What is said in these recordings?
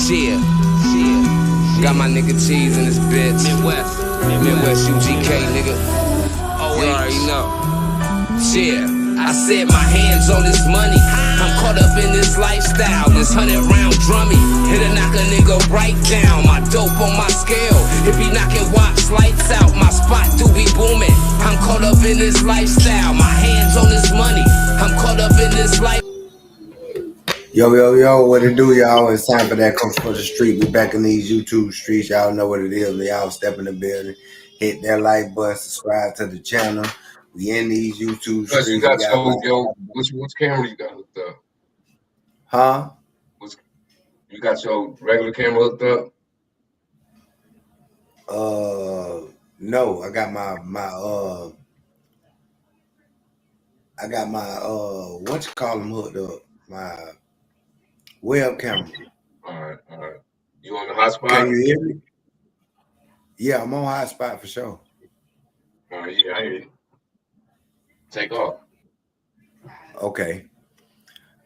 Shit. Got my nigga T's in this bitch. Midwest UGK, nigga. Oh, you already know. Shit. I said my hands on this money. I'm caught up in this lifestyle. This 100-round drummy. Hit a knock a nigga right down. My dope on my scale. It be knocking watch lights out. My spot do be booming. I'm caught up in this lifestyle. My hands on this money. I'm caught up in this life. Yo, what it do, y'all? It's time for that Coach for the Street. We back in these YouTube streets. Y'all know what it is. Y'all step in the building, hit that like button, subscribe to the channel. We in these YouTube streets. You got which camera you got hooked up? Huh? You got your regular camera hooked up? No, I got my what you call them hooked up? My web camera. All right. You on the hotspot? Can you hear me? Yeah, I'm on hotspot for sure. All right, yeah, I hear you. Take off. Okay.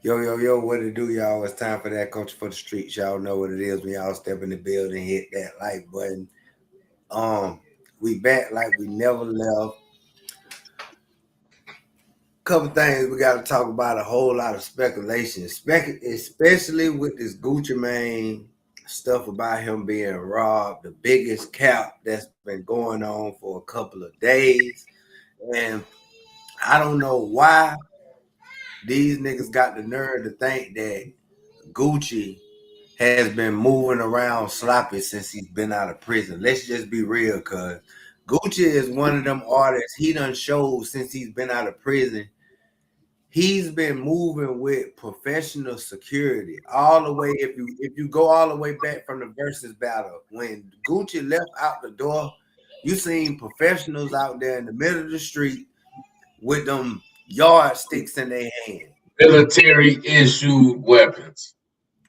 Yo, what it do, y'all? It's time for that Coach for the Streets. Y'all know what it is when y'all step in the building, hit that like button. We back like we never left. Couple things we got to talk about, a whole lot of speculation, especially with this Gucci Mane stuff about him being robbed, the biggest cap that's been going on for a couple of days. And I don't know why these niggas got the nerve to think that Gucci has been moving around sloppy since he's been out of prison. Let's just be real, cuz Gucci is one of them artists he done showed since he's been out of prison. He's been moving with professional security all the way. If you go all the way back from the Versus battle, when Gucci left out the door, you seen professionals out there in the middle of the street with them yardsticks in their hand. Military issued weapons.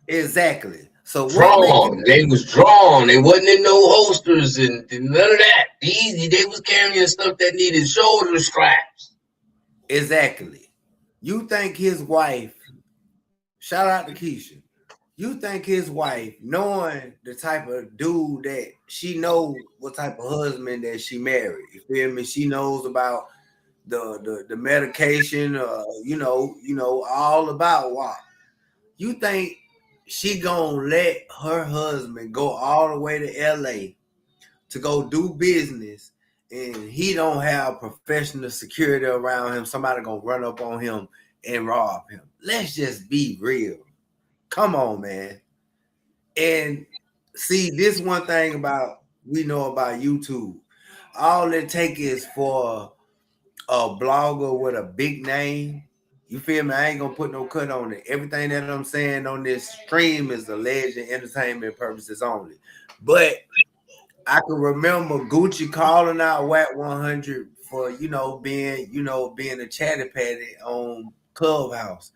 Exactly. So they was drawn. They wasn't in no holsters and none of that. They was carrying stuff that needed shoulder straps. Exactly. You think his wife, shout out to Keisha, you think his wife, knowing the type of dude that she knows, what type of husband that she married, you feel me? She knows about the medication, all about what. You think she gonna let her husband go all the way to LA to go do business and he don't have professional security around him? Somebody gonna run up on him and rob him. Let's just be real. Come on, man. And see, this one thing we know about YouTube. All it take is for a blogger with a big name. You feel me? I ain't gonna put no cut on it. Everything that I'm saying on this stream is alleged entertainment purposes only. But I can remember Gucci calling out Wack 100 for being a chatty patty on Clubhouse.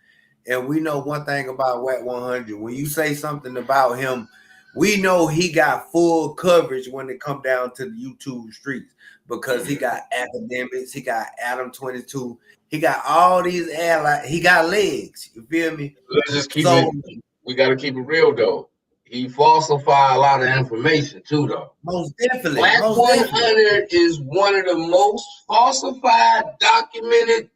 And we know one thing about Wack 100. When you say something about him, we know he got full coverage when it come down to the YouTube streets because he got academics, he got Adam 22, he got all these allies, he got legs. You feel me? Let's just keep it. We got to keep it real though. He falsified a lot of information too, though. Most definitely. Wack 100 is one of the most falsified, documentators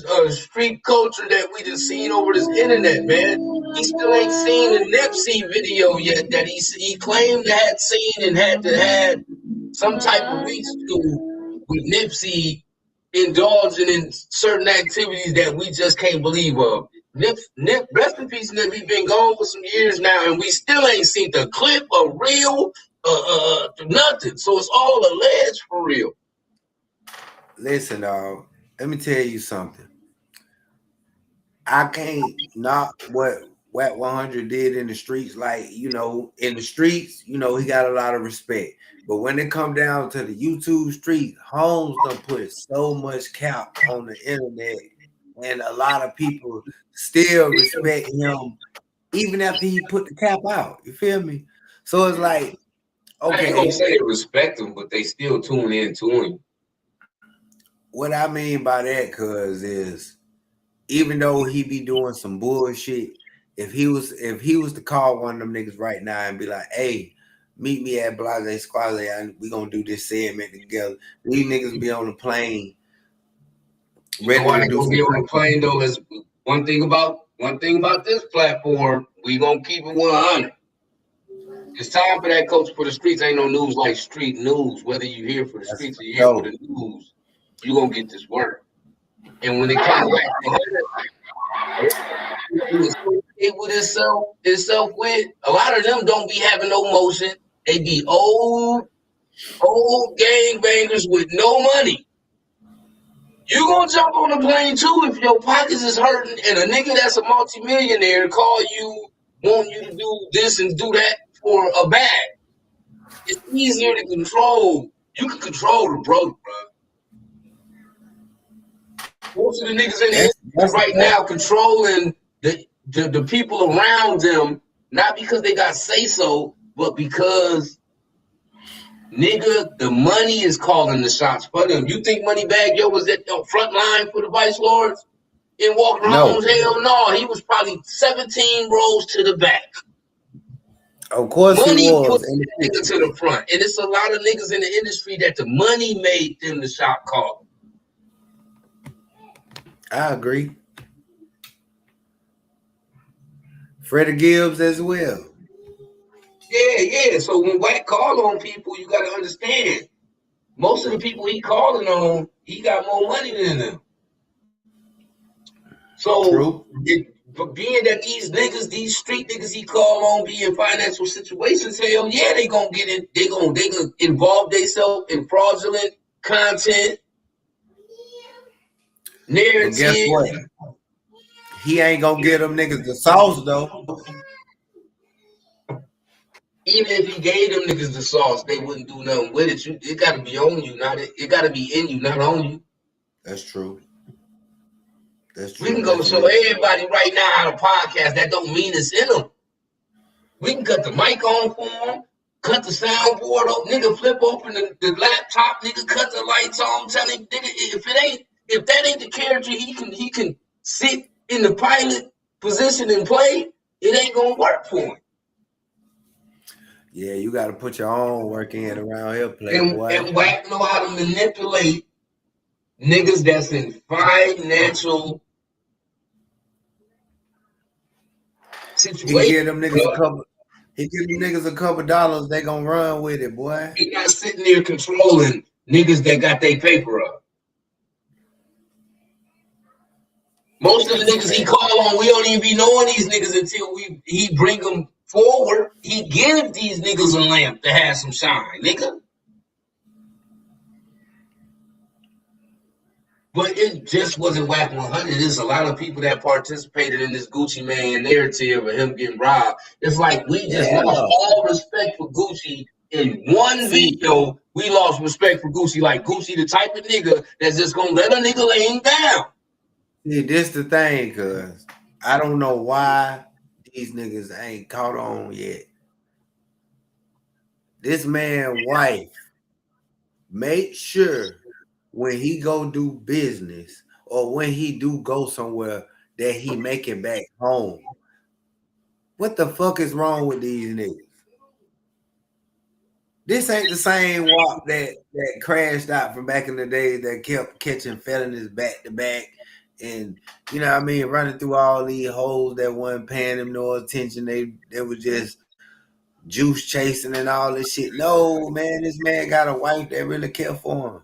of street culture that we just seen over this internet, man. He still ain't seen the Nipsey video yet that he claimed to have seen and had to have some type of reach to with Nipsey indulging in certain activities that we just can't believe of. Nip, rest in peace, Nip. He's been gone for some years now, and we still ain't seen the clip of real, nothing. So it's all alleged for real. Listen, dog. Let me tell you something. I can't knock what Wack 100 did in the streets. Like, in the streets, he got a lot of respect. But when it come down to the YouTube street, Holmes done put so much cap on the internet, and a lot of people still respect him even after he put the cap out. You feel me? So it's like, okay. I ain't gonna say they respect him, but they still tune in to him. What I mean by that, cuz, is even though he be doing some bullshit, if he was to call one of them niggas right now and be like, hey, meet me at Blase Squale and we gonna do this segment together. These niggas be on the plane. You know why they gonna be on the plane though is one thing about this platform, we gonna keep it 100. It's time for that coach for the streets. Ain't no news like street news. Whether you here for the streets or you here for the news, you gonna get this work. And when it comes back with itself with, a lot of them don't be having no motion. They be old gangbangers with no money. You gonna jump on the plane too if your pockets is hurting and a nigga that's a multimillionaire call you, want you to do this and do that for a bag. It's easier to control. You can control the broke, bro. Most of the niggas in here right now controlling the people around them, not because they got say-so, but because, nigga, the money is calling the shots for them. You think Moneybagg Yo was at the front line for the Vice Lords in Walker Homes? Hell no. He was probably 17 rows to the back. Of course money he was. Put the nigga to the front. And it's a lot of niggas in the industry that the money made them the shot caller. I agree. Freddie Gibbs as well. Yeah. So when Wack call on people, you got to understand, most of the people he calling on, he got more money than them. So, but being that these niggas, these street niggas he call on be in financial situations, hell yeah, they gonna get in, they gonna involve themselves in fraudulent content, narrative. But guess what? He ain't gonna get them niggas the sauce though. Even if he gave them niggas the sauce, they wouldn't do nothing with it. It gotta be on you, not it gotta be in you, not on you. That's true. We can go show everybody right now how to podcast. That don't mean it's in them. We can cut the mic on for them, cut the soundboard up, nigga, flip open the laptop, nigga, cut the lights on, tell him, nigga, if that ain't the character he can sit in the pilot position and play, it ain't gonna work for him. Yeah, you gotta put your own work in around here, playboy. And Wack know how to manipulate niggas that's in financial situation. He give them niggas a couple dollars, they gonna run with it, boy. He not sitting there controlling niggas that got their paper up. Most of the niggas he call on, we don't even be knowing these niggas until he bring them forward. He give these niggas a lamp to have some shine, nigga. But it just wasn't Wack 100. There's a lot of people that participated in this Gucci Mane narrative of him getting robbed. It's like we just lost all respect for Gucci in one video. We lost respect for Gucci. Like Gucci, the type of nigga that's just gonna let a nigga lay him down. See, this the thing, cuz I don't know why these niggas ain't caught on yet. This man's wife make sure when he go do business or when he do go somewhere that he make it back home. What the fuck is wrong with these niggas? This ain't the same walk that crashed out from back in the day that kept catching felonies back to back and, you know what I mean, running through all these holes that wasn't paying him no attention. They were just juice chasing and all this shit. No, man, this man got a wife that really care for him.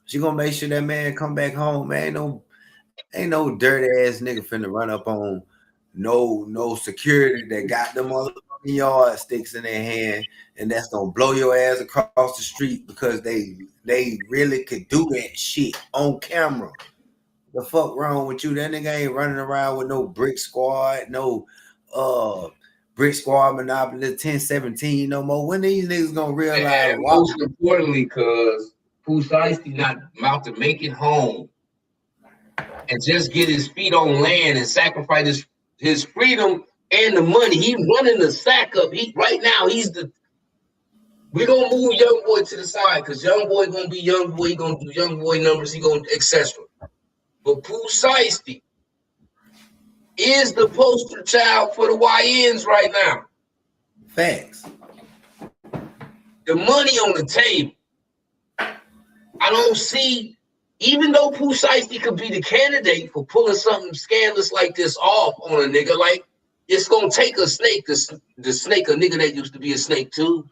She gonna make sure that man come back home, man. Ain't no dirty ass nigga finna run up on no security that got them motherfucking yardsticks in their hand, and that's gonna blow your ass across the street because they really could do that shit on camera. The fuck wrong with you? That nigga ain't running around with no brick squad, no brick squad monopoly 1017 no more. When these niggas gonna realize? Most importantly, cuz Pooh Shiesty not about to make it home and just get his feet on land and sacrifice his freedom and the money. He running the sack up. Right now we're gonna move Young Boy to the side because Young Boy gonna be Young Boy. He gonna do Young Boy numbers. He gonna etc. But Pooh Shiesty is the poster child for the YNs right now. Facts. The money on the table. I don't see, even though Pooh Shiesty could be the candidate for pulling something scandalous like this off on a nigga, like, it's gonna take a snake to snake a nigga that used to be a snake too.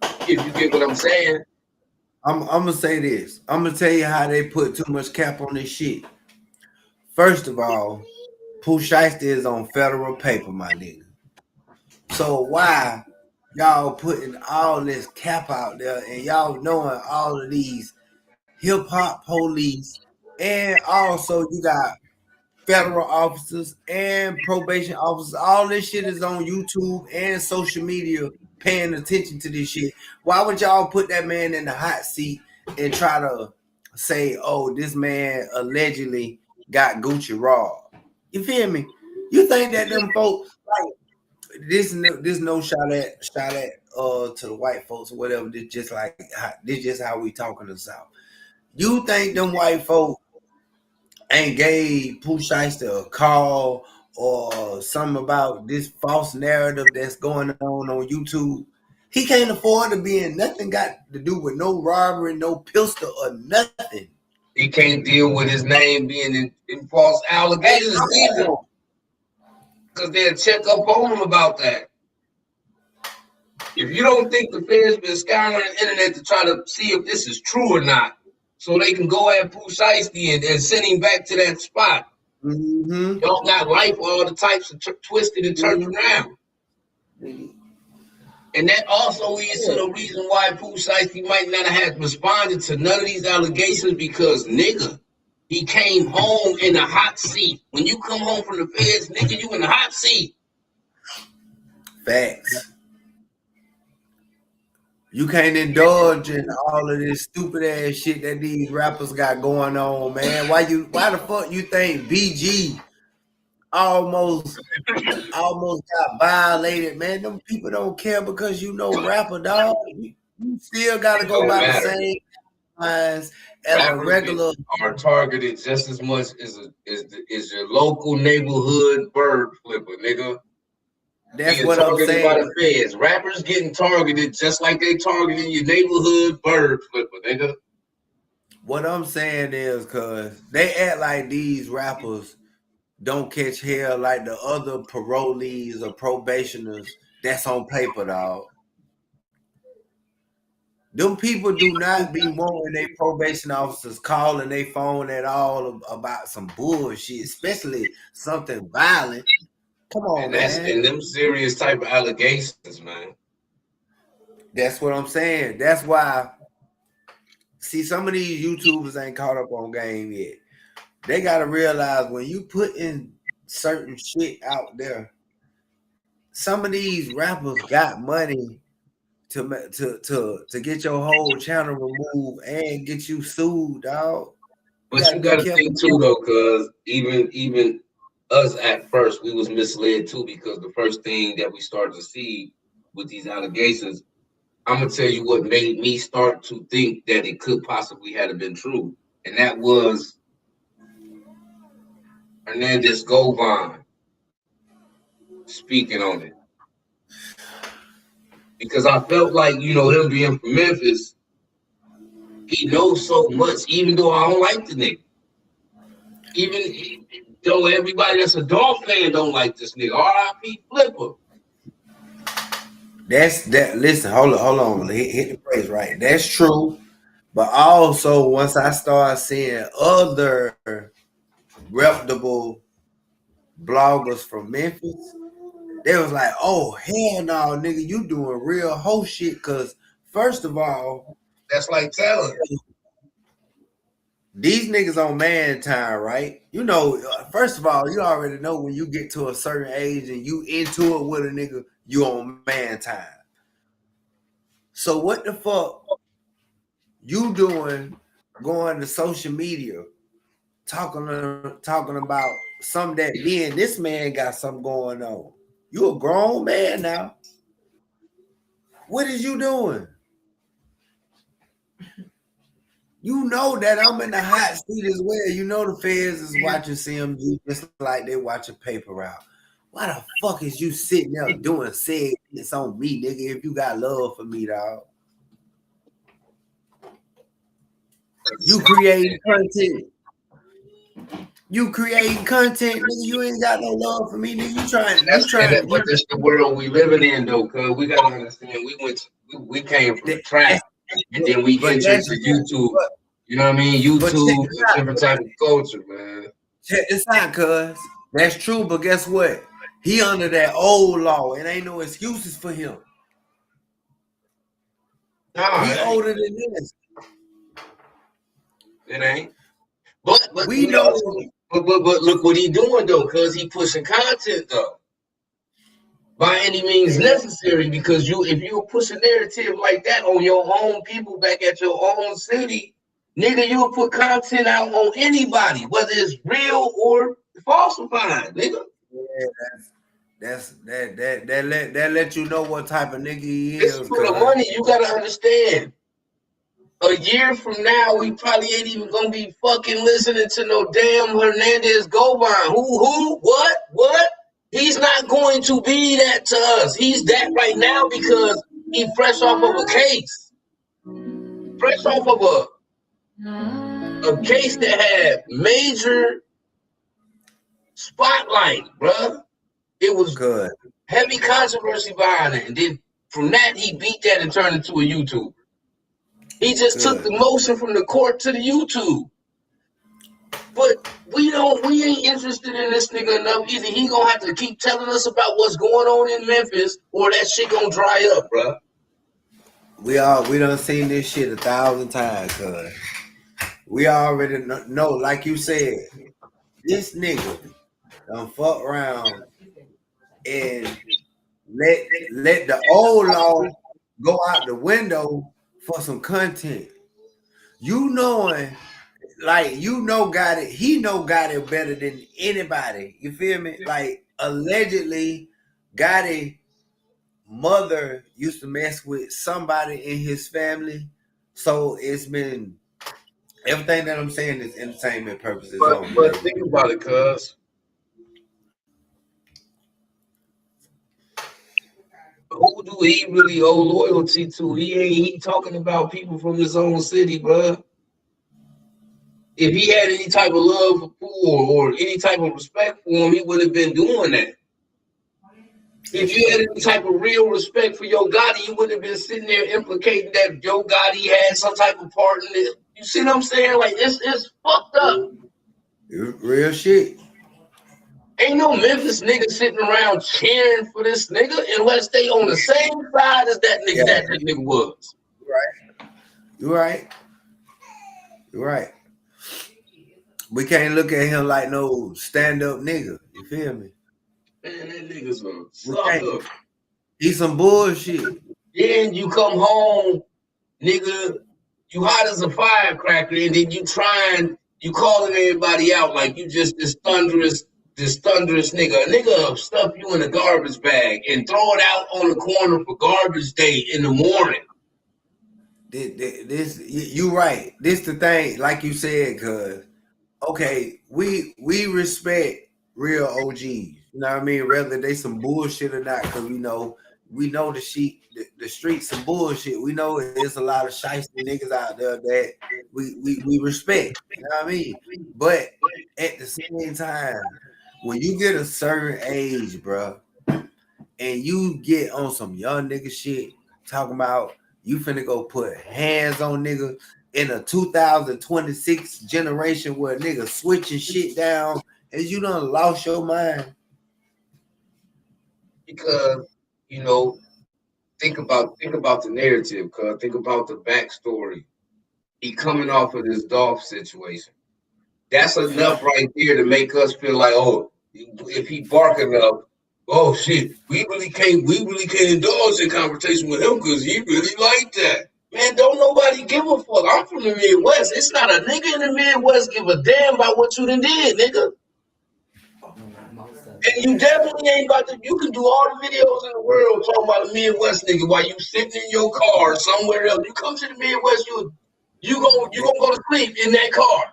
If you get what I'm saying. I'm gonna say this. I'm gonna tell you how they put too much cap on this shit. First of all, Pooh Shiesty is on federal paper, my nigga. So why y'all putting all this cap out there and y'all knowing all of these hip hop police, and also you got federal officers and probation officers. All this shit is on YouTube and social media paying attention to this shit. Why would y'all put that man in the hot seat and try to say, oh, this man allegedly got Gucci robbed? You feel me? You think that them folks like this no shot at to the white folks or whatever. This just how we talking the South. You think them white folks ain't gave Pooh Shiesty a call or something about this false narrative that's going on YouTube? He can't afford to be in nothing got to do with no robbery, no pistol or nothing. He can't deal with his name being in false allegations either. Because they'll check up on him about that. If you don't think the feds been scouring the internet to try to see if this is true or not, so they can go at Pooh Shiesty and send him back to that spot. Mm-hmm. Y'all got life all the types of twisted and turned around. And that also leads to the reason why Pooh Shiesty might not have responded to none of these allegations because, nigga, he came home in a hot seat. When you come home from the feds, nigga, you in the hot seat. Facts. You can't indulge in all of this stupid ass shit that these rappers got going on, man. Why the fuck you think BG almost got violated, man? Them people don't care because you know rapper, dog. You still gotta go by the same lines as a regular. Are targeted just as much as your local neighborhood bird flipper, nigga. That's what I'm saying. By the feds. Rappers getting targeted just like they targeting your neighborhood bird flipper, nigga. What I'm saying is, cause they act like these rappers don't catch hell like the other parolees or probationers that's on paper, dog. Them people do not be wanting their probation officers calling their phone at all about some bullshit, especially something violent. Come on, man. And them serious type of allegations, man. That's what I'm saying. That's why, see, some of these YouTubers ain't caught up on game yet. They got to realize when you put in certain shit out there, some of these rappers got money to get your whole channel removed and get you sued, dog. But you gotta think too, though, because even us at first, we was misled too, because the first thing that we started to see with these allegations, I'm gonna tell you what made me start to think that it could possibly have been true, and that was Hernandez Govan speaking on it. Because I felt like, him being from Memphis, he knows so much, even though I don't like the nigga. Even though everybody that's a Dolph fan don't like this nigga. R.I.P. Flipper. That's that. Listen, hold on. Hit the phrase right. That's true. But also, once I start seeing other reputable bloggers from Memphis, they was like, oh, hell no, nigga, you doing real hoe shit. Because, first of all, that's like telling. These niggas on man time, right? First of all, you already know when you get to a certain age and you into it with a nigga, you on man time. So what the fuck you doing going to social media talking about something that me and this man got something going on? You a grown man now. What is you doing? You know that I'm in the hot seat as well. You know the feds is watching CMG just like they watching paper route. Why the fuck is you sitting there doing segments on me, nigga, if you got love for me, dog? You creating content. You creating content, nigga. You ain't got no love for me, nigga. But that's the world we living in, though, cuz we gotta understand. We came from the trap, and then we entered the YouTube. You know what I mean? YouTube, a different type of culture, man. Check this out, cuz. That's true, but guess what? He under that old law. It ain't no excuses for him. Nah, he older than this. It ain't. But we know. But look what he doing though, cuz he pushing content though. By any means necessary, because if you push a narrative like that on your own people back at your own city, nigga, you'll put content out on anybody, whether it's real or falsified, nigga. Yeah, that let you know what type of nigga he is. It's for the money. You gotta understand. A year from now, we probably ain't even gonna be fucking listening to no damn Hernandez Govan. Who? What? He's not going to be that to us. He's that right now because he fresh off of a case. Fresh off of a case that had major spotlight, bruh. It was good. Heavy controversy behind it. And then from that, he beat that and turned into a YouTuber. He just took the motion from the court to the YouTube. But we ain't interested in this nigga enough. Either he gonna have to keep telling us about what's going on in Memphis, or that shit gonna dry up, bro. We done seen this shit 1,000 times, cuz. We already know, like you said, this nigga done fuck around and let the old law go out the window for some content. You knowing, like, got it. He got it better than anybody. You feel me? Like, allegedly, Gotti mother used to mess with somebody in his family. So it's been, everything that I'm saying is entertainment purposes. But think about it, cuz. Who do he really owe loyalty to? He talking about people from his own city, bro. If he had any type of love for Poole or any type of respect for him, he would have been doing that. If you had any type of real respect for Yo Gotti, you wouldn't have been sitting there implicating that Yo Gotti had some type of part in it. You see what I'm saying? Like, it's fucked up. Real shit. Ain't no Memphis nigga sitting around cheering for this nigga unless they on the same side as that nigga that nigga was. You're right. We can't look at him like no stand-up nigga. You feel me? Man, that nigga's a sucker. He's some bullshit. Then you come home, nigga, you hot as a firecracker, and then you calling everybody out like you just this thunderous nigga. A nigga stuff you in a garbage bag and throw it out on the corner for garbage day in the morning. This you right. This the thing, like you said, cuz okay, we respect real OGs. You know what I mean? Whether they some bullshit or not, because we know the streets some bullshit. We know there's a lot of shiesty niggas out there that we respect. You know what I mean? But at the same time, when you get a certain age, bro, and you get on some young nigga shit, talking about you finna go put hands on nigga in a 2026 generation where niggas switching shit down, and you done lost your mind. Because, think about the narrative, cuz. Think about the backstory. He coming off of this Dolph situation. That's enough right there to make us feel like, oh, if he barking up, oh shit, we really can't indulge in conversation with him because he really like that. Man, don't nobody give a fuck. I'm from the Midwest. It's not a nigga in the Midwest give a damn about what you done did, nigga. And you definitely ain't about to, you can do all the videos in the world talking about a Midwest nigga while you sitting in your car somewhere else. You come to the Midwest, You gonna go to sleep in that car.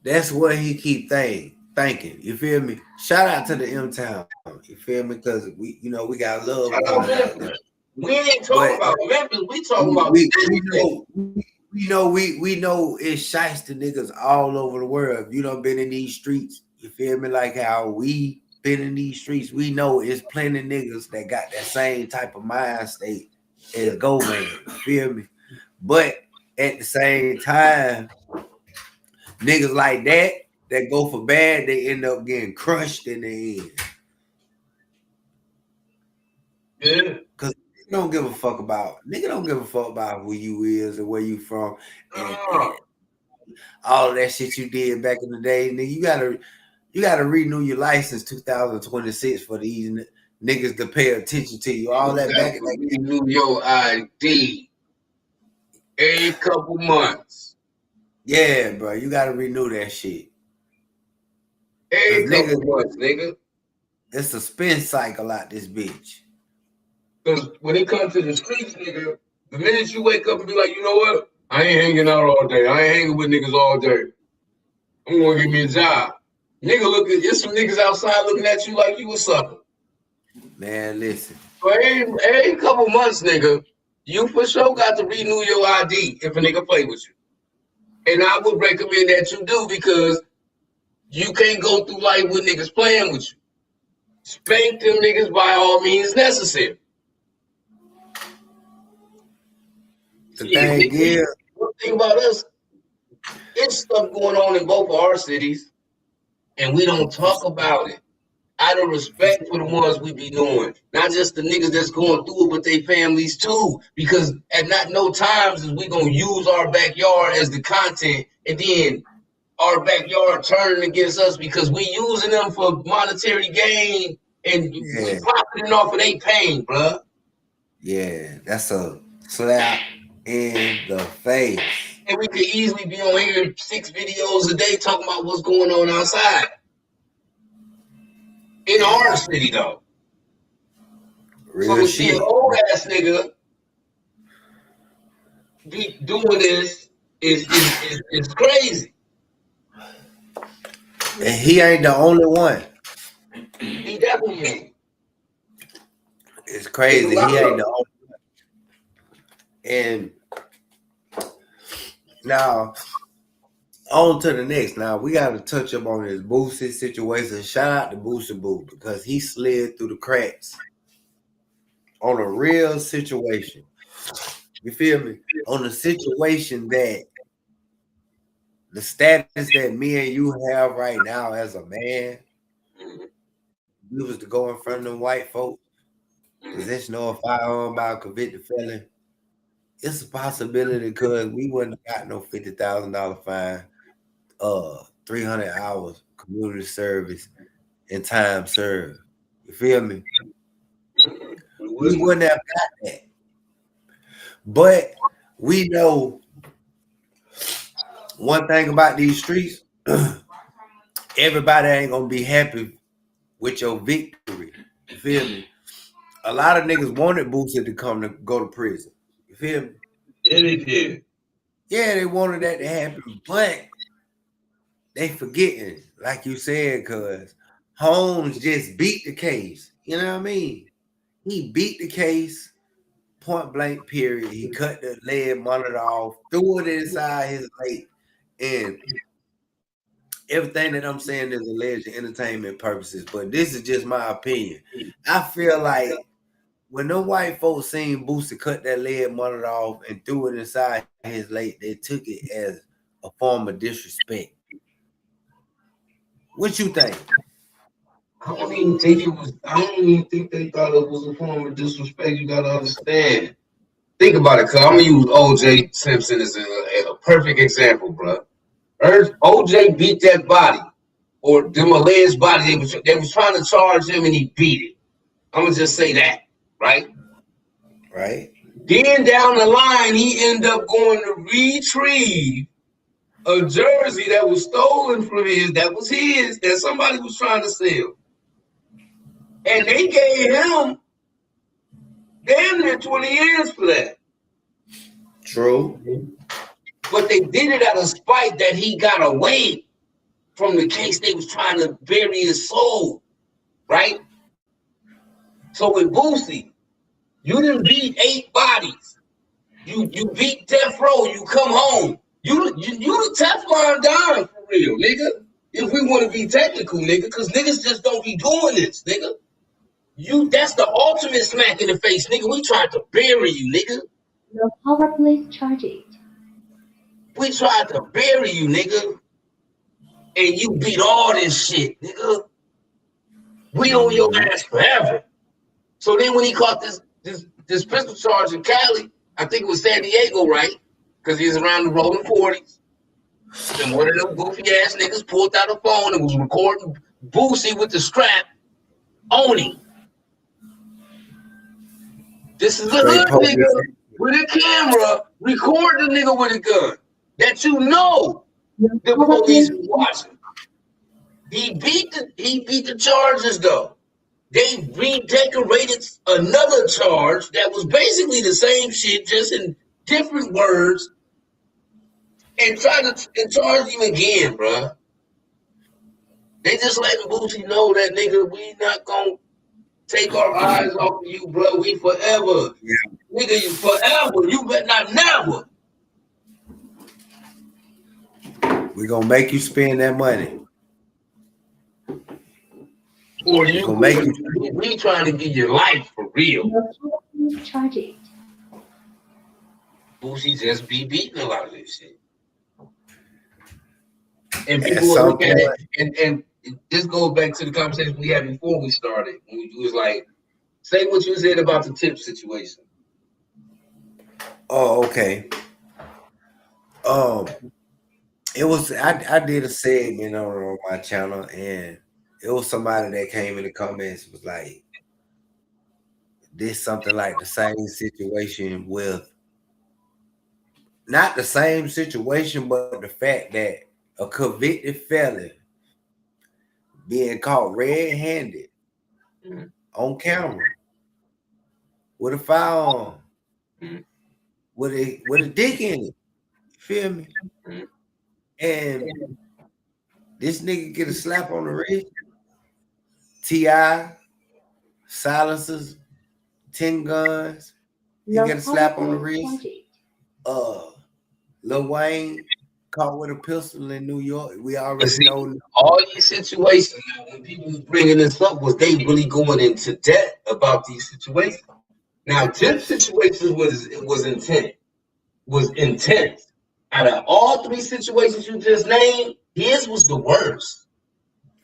That's what he keep thinking. You feel me? Shout out to the M Town. You feel me? Because we got love Shout going out on out Memphis. there. We ain't talking But about Memphis. We talking about we know it's shiesty niggas all over the world. You know, been in these streets. You feel me? Like how we been in these streets. We know it's plenty niggas that got that same type of mind state as Go Man. You feel me? But at the same time, niggas like that go for bad, they end up getting crushed in the end. yeah. Cause nigga don't give a fuck about who you is and where you from and all of that shit you did back in the day. Nigga, you gotta renew your license 2026 for these niggas to pay attention to you. All that back in the day. Renew your ID every couple months. Yeah, bro, you gotta renew that shit. Every couple months, nigga. It's a spin cycle out this bitch. Because when it comes to the streets, nigga, the minute you wake up and be like, you know what? I ain't hanging out all day. I ain't hanging with niggas all day. I'm gonna give me a job. Nigga, there's some niggas outside looking at you like you a sucker. Man, listen. So every couple months, nigga, you for sure got to renew your ID if a nigga play with you. And I would recommend that you do because you can't go through life with niggas playing with you. Spank them niggas by all means necessary. The thing is, one thing about us, it's stuff going on in both of our cities, and we don't talk about it. Out of respect for the ones we be doing, not just the niggas that's going through it, but they families too. Because at not no times is we gonna use our backyard as the content, and then our backyard turning against us because we using them for monetary gain and we profiting off of their pain, bruh. Yeah, that's a slap in the face. And we could easily be on here 6 videos a day talking about what's going on outside. In our city, though. Real so to shit. see an old ass nigga be doing this is crazy. And he ain't the only one. He definitely ain't. It's crazy. He ain't the only one. And now, on to the next. Now, we got to touch up on this Boosie situation. Shout out to Boosie Boo because he slid through the cracks on a real situation. You feel me? On a situation that the status that me and you have right now as a man, we was to go in front of them white folks, possession of a firearm by a convicted felon. It's a possibility because we wouldn't have got no $50,000 fine, 300 hours community service, and time served. You feel me? We wouldn't have got that. But we know one thing about these streets, everybody ain't gonna be happy with your victory. You feel me? A lot of niggas wanted Boosie to go to prison. You feel me? Yeah, they did. Yeah, they wanted that to happen, but they forgetting, like you said, cuz Holmes just beat the case. You know what I mean? He beat the case, point blank, period. He cut the lead monitor off, threw it inside his lake, and everything that I'm saying is alleged to entertainment purposes, but this is just my opinion. I feel like when the white folks seen Boosie cut that lead monitor off and threw it inside his lake, they took it as a form of disrespect. What you think? I don't even think they thought it was a form of disrespect. You gotta understand. Think about it, cuz I'm gonna use OJ Simpson as a perfect example, bro. OJ beat that body, or them alleged body. They was trying to charge him and he beat it. I'm gonna just say that, right? Right. Then down the line, he ended up going to retrieve a jersey that was stolen from that somebody was trying to sell. And they gave him damn near 20 years for that. True. But they did it out of spite that he got away from the case. They was trying to bury his soul, right? So with Boosie, you didn't beat 8 bodies. You beat Death Row. You come home. You the Teflon Don for real, nigga. If we want to be technical, nigga, because niggas just don't be doing this, nigga. That's the ultimate smack in the face, nigga. We tried to bury you, nigga. Your power, please charge it. We tried to bury you, nigga. And you beat all this shit, nigga. We on your ass forever. So then when he caught this pistol charge in Cali, I think it was San Diego, right? Because he was around the rolling 40s. And one of them goofy ass niggas pulled out a phone and was recording Boosie with the strap on him. This is a hood nigga with a camera recording the nigga with a gun that you know the police was watching. He beat the charges though. They redecorated another charge that was basically the same shit, just in different words, and tried to charge him again, bro. They just letting Boosie know that nigga, we not gonna take our eyes off of you, bro. We forever. Yeah. Nigga, you forever. You better not never. We gonna make you spend that money. Or we trying to give you life for real. Charge it. Boosie just be beating a lot of this shit. And people will look at it, and this goes back to the conversation we had before we started. When we was like, say what you said about the tip situation. Oh, okay. It was I did a segment on my channel, and it was somebody that came in the comments was like, this something like the same situation with, not the same situation, but the fact that a convicted felon being caught red-handed on camera with a firearm, with a dick in it. You feel me? And this nigga get a slap on the wrist. T.I., silencers, 10 guns. He get a slap on the wrist. Lil Wayne caught with a pistol in New York. We already know all these situations. Now, when people was bringing this up, was they really going into debt about these situations? Now, Tip's situation was intense. Out of all 3 situations you just named, his was the worst.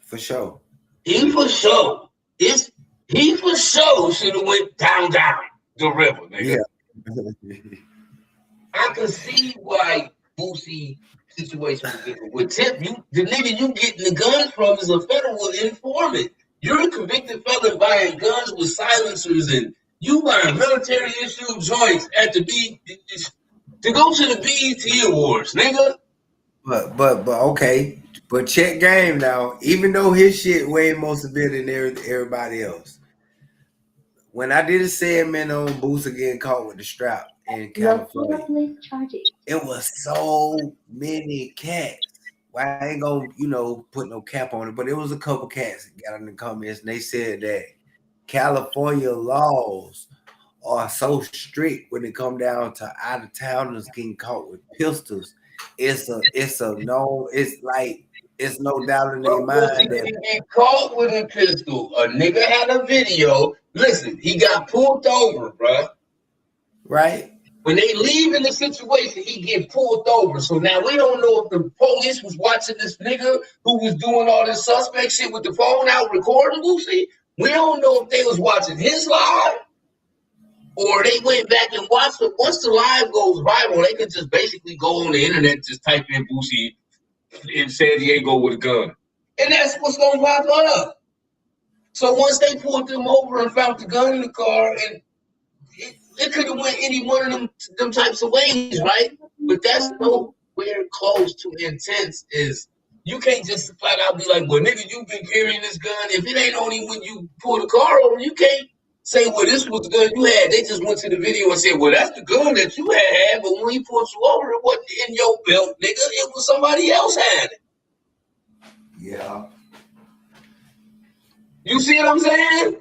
For sure. He for sure should have went down the river, nigga. Yeah. I can see why Boosie situation was different. With Tip, the nigga you getting the guns from is a federal informant. You're a convicted felon buying guns with silencers, and you buying military issued joints at the to go to the BET Awards, nigga. But okay. But check game now. Even though his shit way more severe than everybody else. When I did a segment on Boosie getting caught with the strap in California, it was so many cats. Well, I ain't gonna, put no cap on it, but it was a couple cats that got in the comments, and they said that California laws are so strict when it come down to out of towners getting caught with pistols. It's no doubt in their mind that he get caught with a pistol. A nigga had a video. Listen, he got pulled over, bro. Right. When they leave in the situation, he get pulled over. So now we don't know if the police was watching this nigga who was doing all this suspect shit with the phone out recording Boosie. We don't know if they was watching his live or they went back and watched it. Once the live goes viral, they could just basically go on the internet, just type in Boosie in San Diego with a gun. And that's what's going to pop up. So once they pulled them over and found the gun in the car, and it could have went any one of them types of ways, right? But that's nowhere close to intense. Is you can't just flat out be like, well, nigga, you've been carrying this gun. If it ain't only when you pull the car over, you can't say, well, this was the gun you had. They just went to the video and said, well, that's the gun that you had, but when he pulled you over, it wasn't in your belt, nigga. It was somebody else had it. Yeah. You see what I'm saying?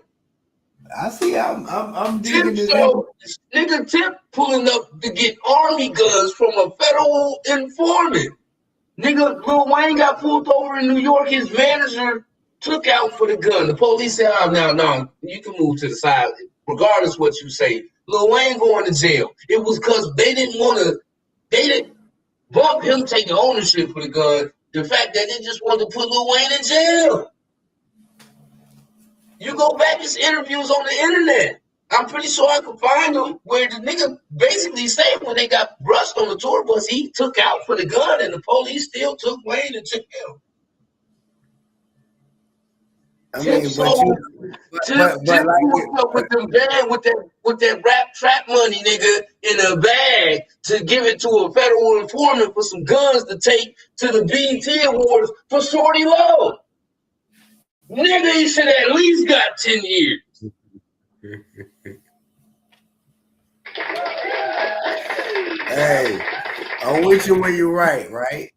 I see. I'm digging this. So, nigga Tip pulling up to get army guns from a federal informant. Nigga, Lil Wayne got pulled over in New York. His manager took out for the gun. The police said, oh, no, you can move to the side. Regardless what you say, Lil Wayne going to jail. It was because they didn't bump him taking ownership for the gun. The fact that they just wanted to put Lil Wayne in jail. You go back, his interviews on the internet. I'm pretty sure I could find them where the nigga basically said when they got brushed on the tour bus, he took out for the gun and the police still took Wayne and took him. I mean, with that rap trap money, nigga, in a bag to give it to a federal informant for some guns to take to the BET Awards for Shorty Low. Nigga, he should have at least got 10 years. Hey, I'm with you when you're right?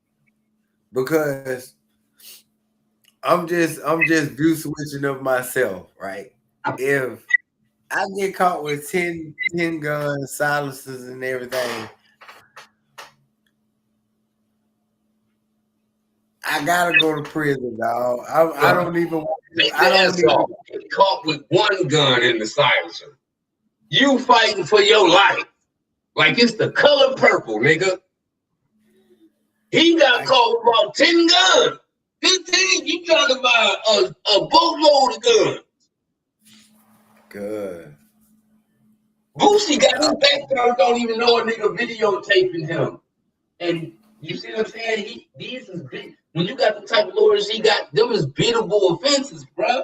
Because I'm just view switching of myself, right? If I get caught with 10 guns, silencers, and everything, I gotta go to prison, dog. I don't even want to. I don't even get caught with one gun in the silencer. You fighting for your life. Like it's the color purple, nigga. He got caught with about 10 guns. 15, you trying to buy a boatload of guns. Good. Boosie got his background, don't even know a nigga videotaping him. And you see what I'm saying? These is big. When you got the type of lawyers he got, them is beatable offenses, bro.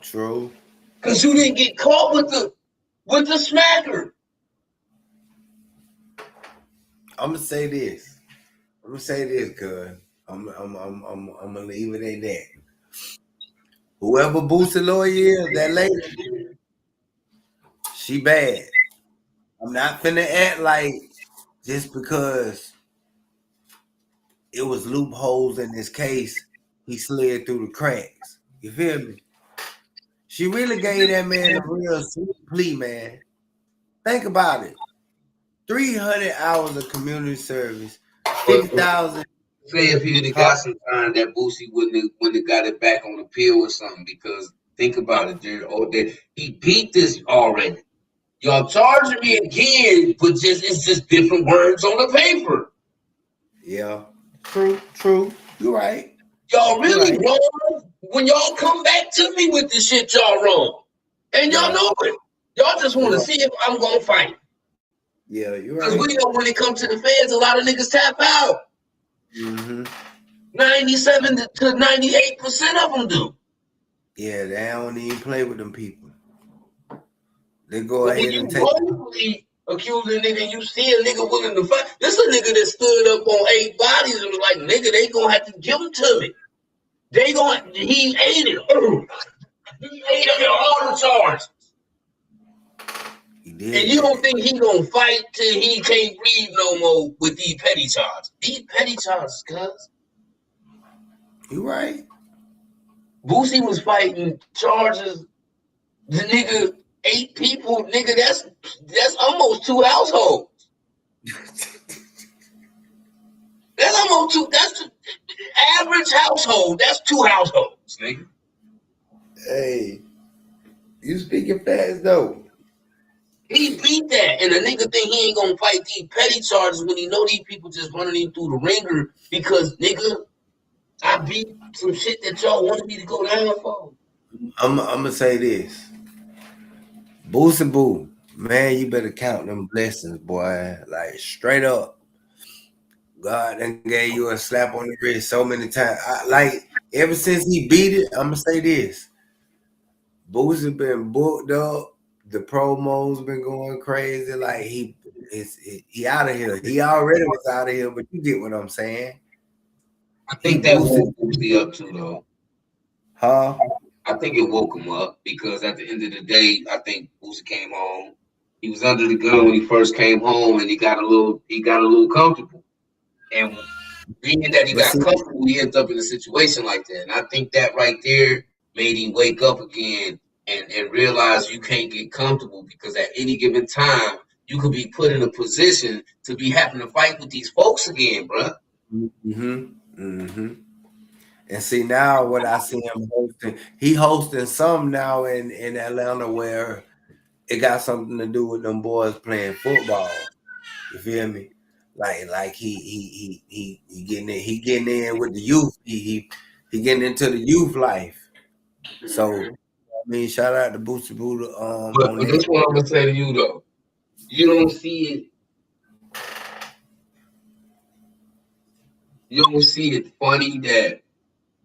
True. Cause you didn't get caught with the smacker. I'm gonna say this, cuz I'm gonna leave it at that. Whoever Boosie lawyer is, that lady, she bad. I'm not finna act like just because it was loopholes in this case, he slid through the cracks. You feel me? She really gave that man a real sweet plea, man. Think about it. 300 hours of community service, 50,000. Say if he'd have got some time, that Boosie wouldn't have got it back on appeal or something. Because think about it, dude. All day he beat this already. Y'all charging me again, but it's just different words on the paper. Yeah, true. You're right. Y'all really wrong when y'all come back to me with the shit y'all wrong, and y'all know it. Y'all just want to see if I'm gonna fight. Yeah, you're right. Because we know when it comes to the feds, a lot of niggas tap out. 97 to 98% of them do. Yeah, they don't even play with them people. They go ahead and take. Accuse a nigga, you see a nigga willing to fight. This a nigga that stood up on 8 bodies and was like, nigga, they gonna have to give them to me. He ate it. He ate it all the charges. He did. And you don't think he gonna fight till he can't breathe no more with these petty charges? These petty charges, cuz. You right. Boosie was fighting charges. The nigga 8 people, nigga, that's almost 2 households. That's almost 2. That's the average household. That's 2 households, nigga. Hey, you speaking fast though. He beat that, and a nigga think he ain't gonna fight these petty charges when he know these people just running him through the ringer because, nigga, I beat some shit that y'all wanted me to go down for. I'm gonna say this. Boosie Boo, man, you better count them blessings, boy. Like straight up. God done gave you a slap on the wrist so many times. Like ever since he beat it, I'm gonna say this. Boosie been booked up. The promos been going crazy. Like he out of here. He already was out of here, but you get what I'm saying. I think that Boosie up too, though. Huh? I think it woke him up because at the end of the day, I think Boosie came home. He was under the gun when he first came home, and he got a little comfortable. And being that he But got see, comfortable, he ended up in a situation like that. And I think that right there made him wake up again and realize you can't get comfortable because at any given time you could be put in a position to be having to fight with these folks again, bruh. and see now what I see him hosting, he hosting some now in Atlanta where it got something to do with them boys playing football. You feel me? Like he getting in with the youth. He getting into the youth life. So I mean, shout out to Boosie Buddha But on but that. this what I'm gonna say to you though. You don't see it. You don't see it funny that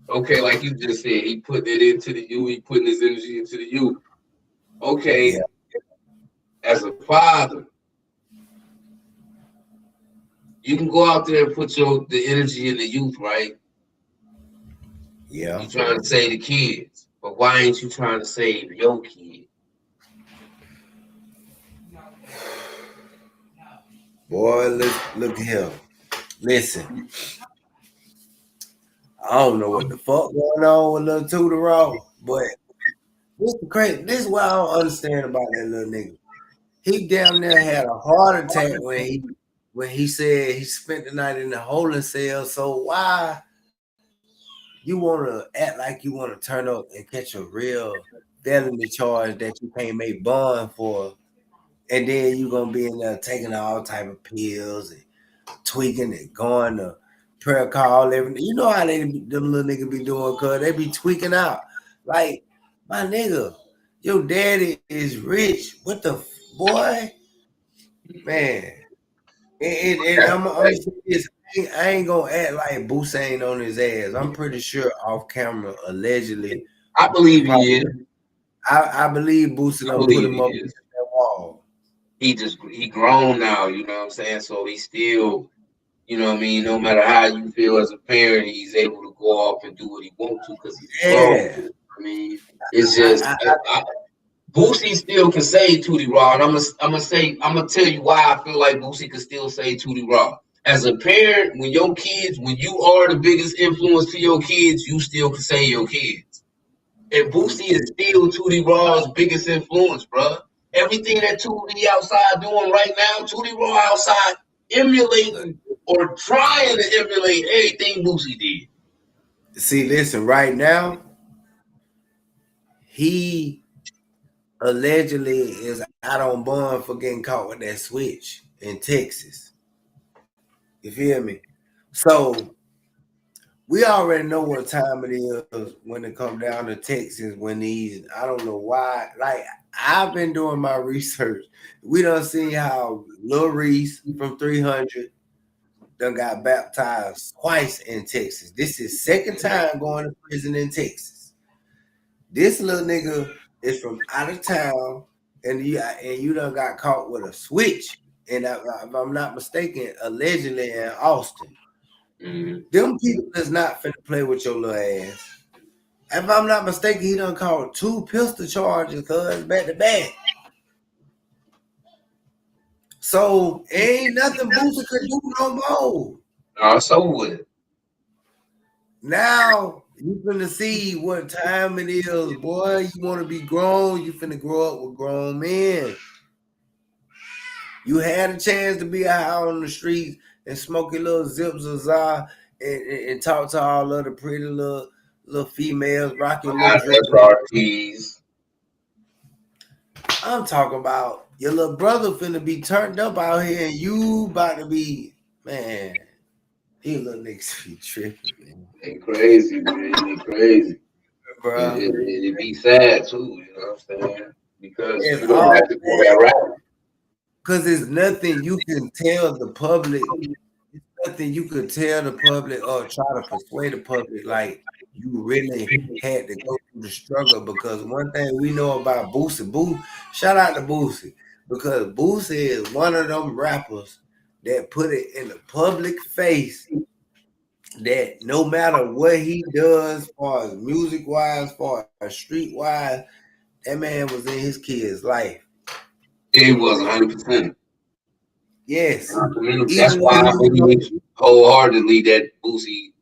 okay, like you just said, he putting it into the youth. He putting his energy into the youth. Yeah, Okay, as a father, you can go out there and put the energy in the youth, right? yeah. You trying to save the kids, but why ain't you trying to save your kid? Boy, look here. Listen, I don't know what the fuck going on with little Tudor Raw, but this is what I don't understand about that little nigga. He damn near had a heart attack when he said he spent the night in the holding cell. So why you want to act like you want to turn up and catch a real felony charge that you can't make bond for, and then you gonna be in there taking all type of pills and tweaking and going to prayer call everything. You know how them little niggas be doing, cuz they be tweaking out. Like, my nigga, your daddy is rich. What the boy? Man. And I'm serious. I ain't gonna act like Boosie ain't on his ass. I'm pretty sure off camera, allegedly, I he believe he probably is. I believe Boosie I done put believe him he up is. against that wall. He grown now. You know what I'm saying? So he still, you know what I mean. No matter how you feel as a parent, he's able to go off and do what he wants to because he's grown. Yeah. I mean, it's just I, I, Boosie still can say Tootie Raw, and I'm gonna tell you why I feel like Boosie can still say Tootie Raw. As a parent, when you are the biggest influence to your kids, you still can say your kids. And Boosie is still Tootie Raw's biggest influence, bro. Everything that Tootie outside doing right now, Tootie Raw outside emulating or trying to emulate everything Boosie did. see, listen, right now, he allegedly is out on bond for getting caught with that switch in Texas. You feel me? So we already know what time it is when it come down to Texas. When these, I don't know why. Like I've been doing my research. We done see how Lil Reese from 300 done got baptized twice in Texas. This is second time going to prison in Texas. This little nigga is from out of town, and you done got caught with a switch. And if I'm not mistaken, allegedly in Austin. Mm-hmm. Them people is not finna play with your little ass. If I'm not mistaken, he done called 2 pistol charges, cuz back to back. So ain't nothing Boosie could do no more. So what? Now you finna see what time it is, boy. You wanna be grown, you finna grow up with grown men. You had a chance to be out on the streets and smoke your little zips or za and talk to all of the pretty little females, rock your little dress. SRTs. I'm talking about your little brother finna be turned up out here and you about to be, man, these little niggas be tripping, man. They crazy, man. They crazy. Bro. It be sad too, you know what I'm saying? Because It's you don't all have to go that route. because it's nothing you can tell the public. It's nothing you could tell the public or try to persuade the public like you really had to go through the struggle. Because one thing we know about Boosie, shout out to Boosie, because Boosie is one of them rappers that put it in the public face that no matter what he does, as far as music wise, as far as street wise, that man was in his kid's life. It was 100%. Yes. That's Even why when I he believe wholeheartedly that Boosie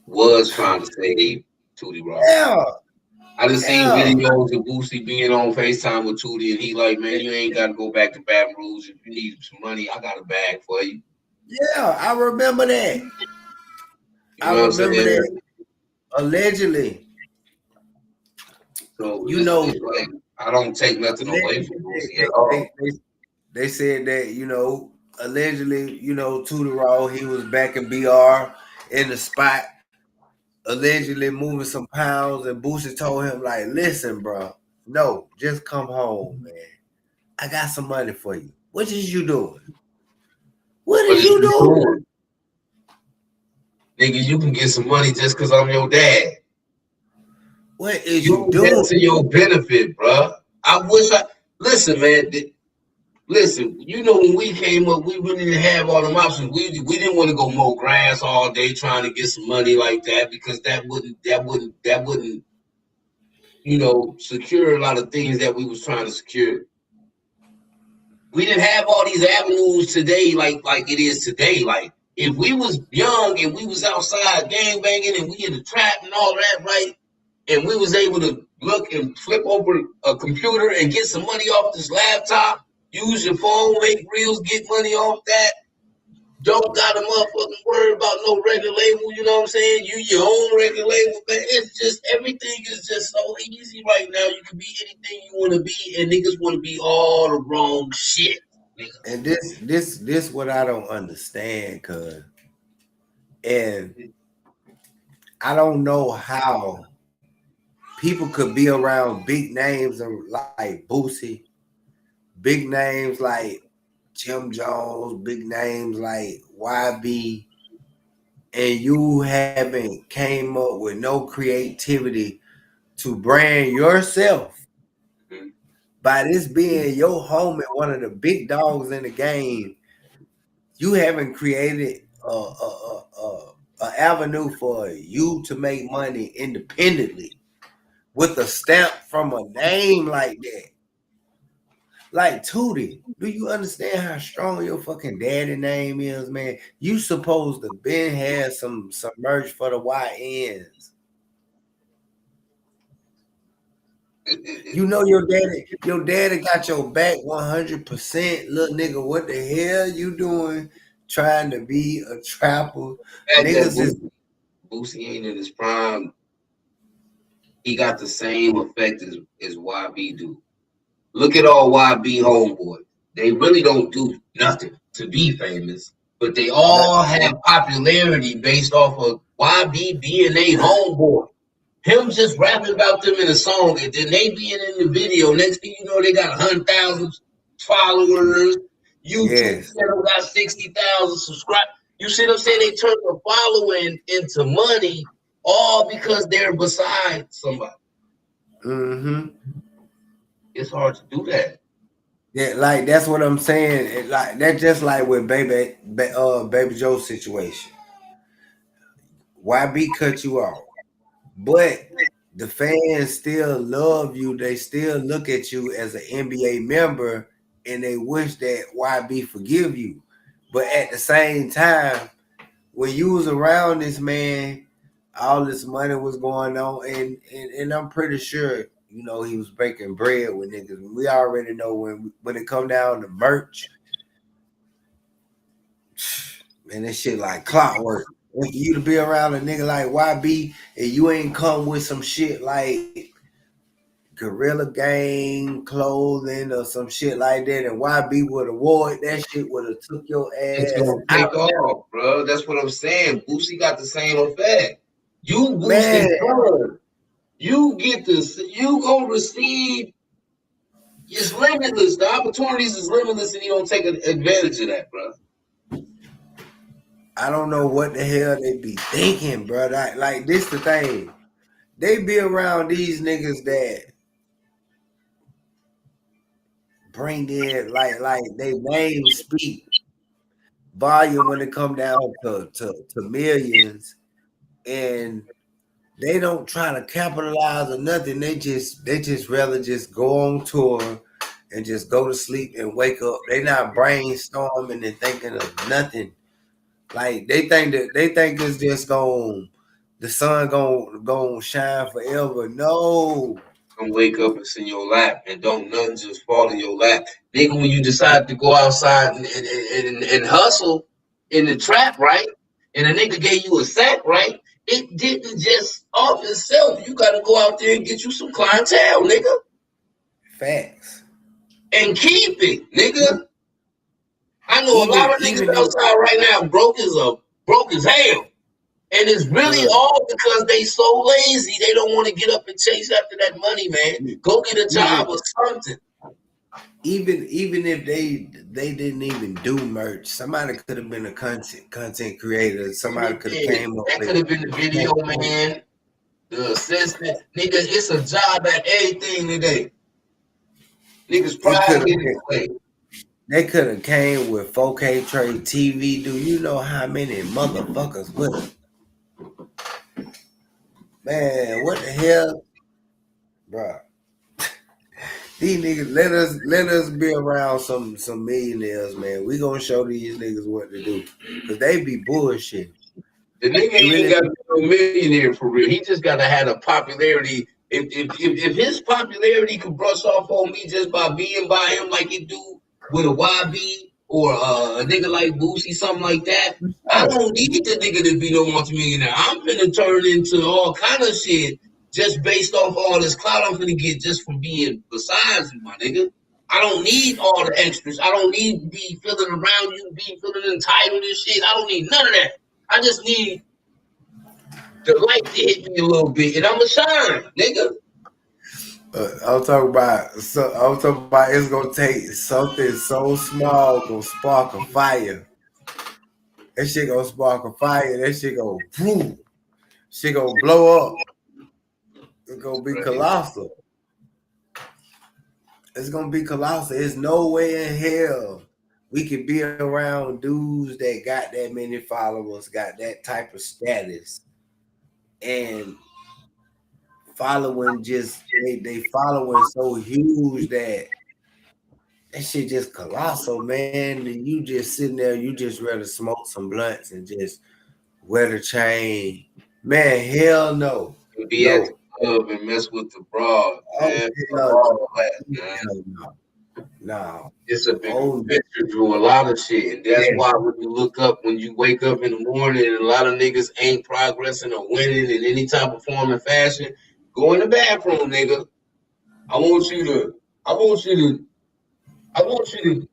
was trying to save Tootie Raw. yeah, I just seen yeah, videos of Boosie being on FaceTime with Tootie, and he like, man, you ain't got to go back to Baton Rouge. If you need some money, I got a bag for you. yeah. I remember that. You I know what I'm remember that. saying? Allegedly, So you it's know, like I don't take nothing away allegedly from Boosie at all. they said that, allegedly, Tootie Raw, he was back in BR in the spot, allegedly moving some pounds, and Boosie told him, like, listen, bro, no, just come home, man. I got some money for you. What is you doing? What What is is you you doing? doing? Nigga, you can get some money just because I'm your dad. What is you Use that doing? to your benefit, bro. I wish I listen, man. Listen, you know when we came up, we really didn't have all them options. We didn't want to go mow grass all day trying to get some money like that because that wouldn't secure a lot of things that we was trying to secure. We didn't have all these avenues today like it is today. Like if we was young and we was outside gang banging and we in the trap and all that, right? And we was able to look and flip over a computer and get some money off this laptop, use your phone, make reels, get money off that. Don't got a motherfucking word about no record label, you know what I'm saying? You your own record label, man. It's just everything is just so easy right now. You can be anything you want to be, and niggas want to be all the wrong shit, nigga. And this what I don't understand, cuz. And I don't know how people could be around big names like Boosie, big names like Jim Jones, big names like YB, and you haven't came up with no creativity to brand yourself Mhm. by this being your home and one of the big dogs in the game. You haven't created a avenue for you to make money independently with a stamp from a name like that. Like Tootie, do you understand how strong your fucking daddy name is, man? You supposed to been had some merch for the YNs. You know your daddy got your back 100%. Little nigga, what the hell you doing trying to be a trapper? The fact that Niggas is Boosie ain't in his prime, he got the same effect as YB do. Look at all YB homeboys. They really don't do nothing to be famous, but they not all have popularity based off of YB being a homeboy. Him just rapping about them in a song, and then they being in the video. Next thing you know, they got 100,000 followers. YouTube yes. channel got 60,000 subscribers. You see what I'm saying? They turn the following into money, all because they're beside somebody. Mm-hmm. It's hard to do that. Yeah, like that's what I'm saying. Like that's just like with Baby Joe's situation. YB cut you off, but the fans still love you. They still look at you as an NBA member, and they wish that YB forgive you. But at the same time, when you was around this man, all this money was going on, and I'm pretty sure he was breaking bread with niggas. We already know when it come down to merch, man, that shit like clockwork. And for you to be around a nigga like YB and you ain't come with some shit like Gorilla Gang clothing or some shit like that, and YB would have wore it, that shit would have took your It's ass gonna out. take off, bro. That's what I'm saying. Boosie got the same effect. You Man, boosted blood. You get this. You gonna receive. It's limitless. The opportunities is limitless, and you don't take advantage of that, bro. I don't know what the hell they be thinking, bro. Like this the thing. They be around these niggas that bring in like they name speak. volume when it come down to millions, and they don't try to capitalize or nothing. They just rather just go on tour and just go to sleep and wake up. They not brainstorming and thinking of nothing. Like they think it's just the sun gonna shine forever. No. Gonna wake up and in your lap, and don't nothing just fall in your lap, nigga. When you decide to go outside and hustle in the trap, right? And a nigga gave you a sack, right? It didn't just off itself. You got to go out there and get you some clientele, nigga, Facts. and keep it, nigga. I know a lot of niggas outside right now broke as hell. And it's really all because they so lazy. They don't want to get up and chase after that money, man. Go get a job or something. Even if they didn't even do merch, somebody could have been a content creator. Somebody could have came up. That could have been the video man, the assistant. Nigga, it's a job at everything today. Niggas probably they could have came with 4K trade TV. Do you know how many motherfuckers with it? Man, what the hell, bro? These niggas, let us be around some millionaires, man. We gonna show these niggas what to do, cause they be bullshit. The nigga ain't got to be a millionaire for real. He just gotta have a popularity. If his popularity could brush off on me just by being by him, like it do with a YB or a nigga like Boosie, something like that, I don't need the nigga to be no multimillionaire. I'm finna turn into all kind of shit just based off all this clout I'm finna get just from being besides you, my nigga. I don't need all the extras. I don't need to be feeling around you, be feeling entitled and shit. I don't need none of that. I just need the light to hit me a little bit, and I'ma shine, nigga. I'm talking about it's gonna take something so small to spark a fire. That shit gonna spark a fire. That shit gonna boom. Shit gonna blow up. It's gonna be colossal. It's gonna be colossal. There's no way in hell we could be around dudes that got that many followers, got that type of status, and following just they following so huge that shit just colossal, man. And you just sitting there, you just rather smoke some blunts and just wear the chain. Man, hell no. Be at the club and mess with the broad, man. No. It's a big picture, Drew. A lot of shit. And that's why when you wake up in the morning and a lot of niggas ain't progressing or winning in any type of form and fashion, go in the bathroom, nigga. I want you to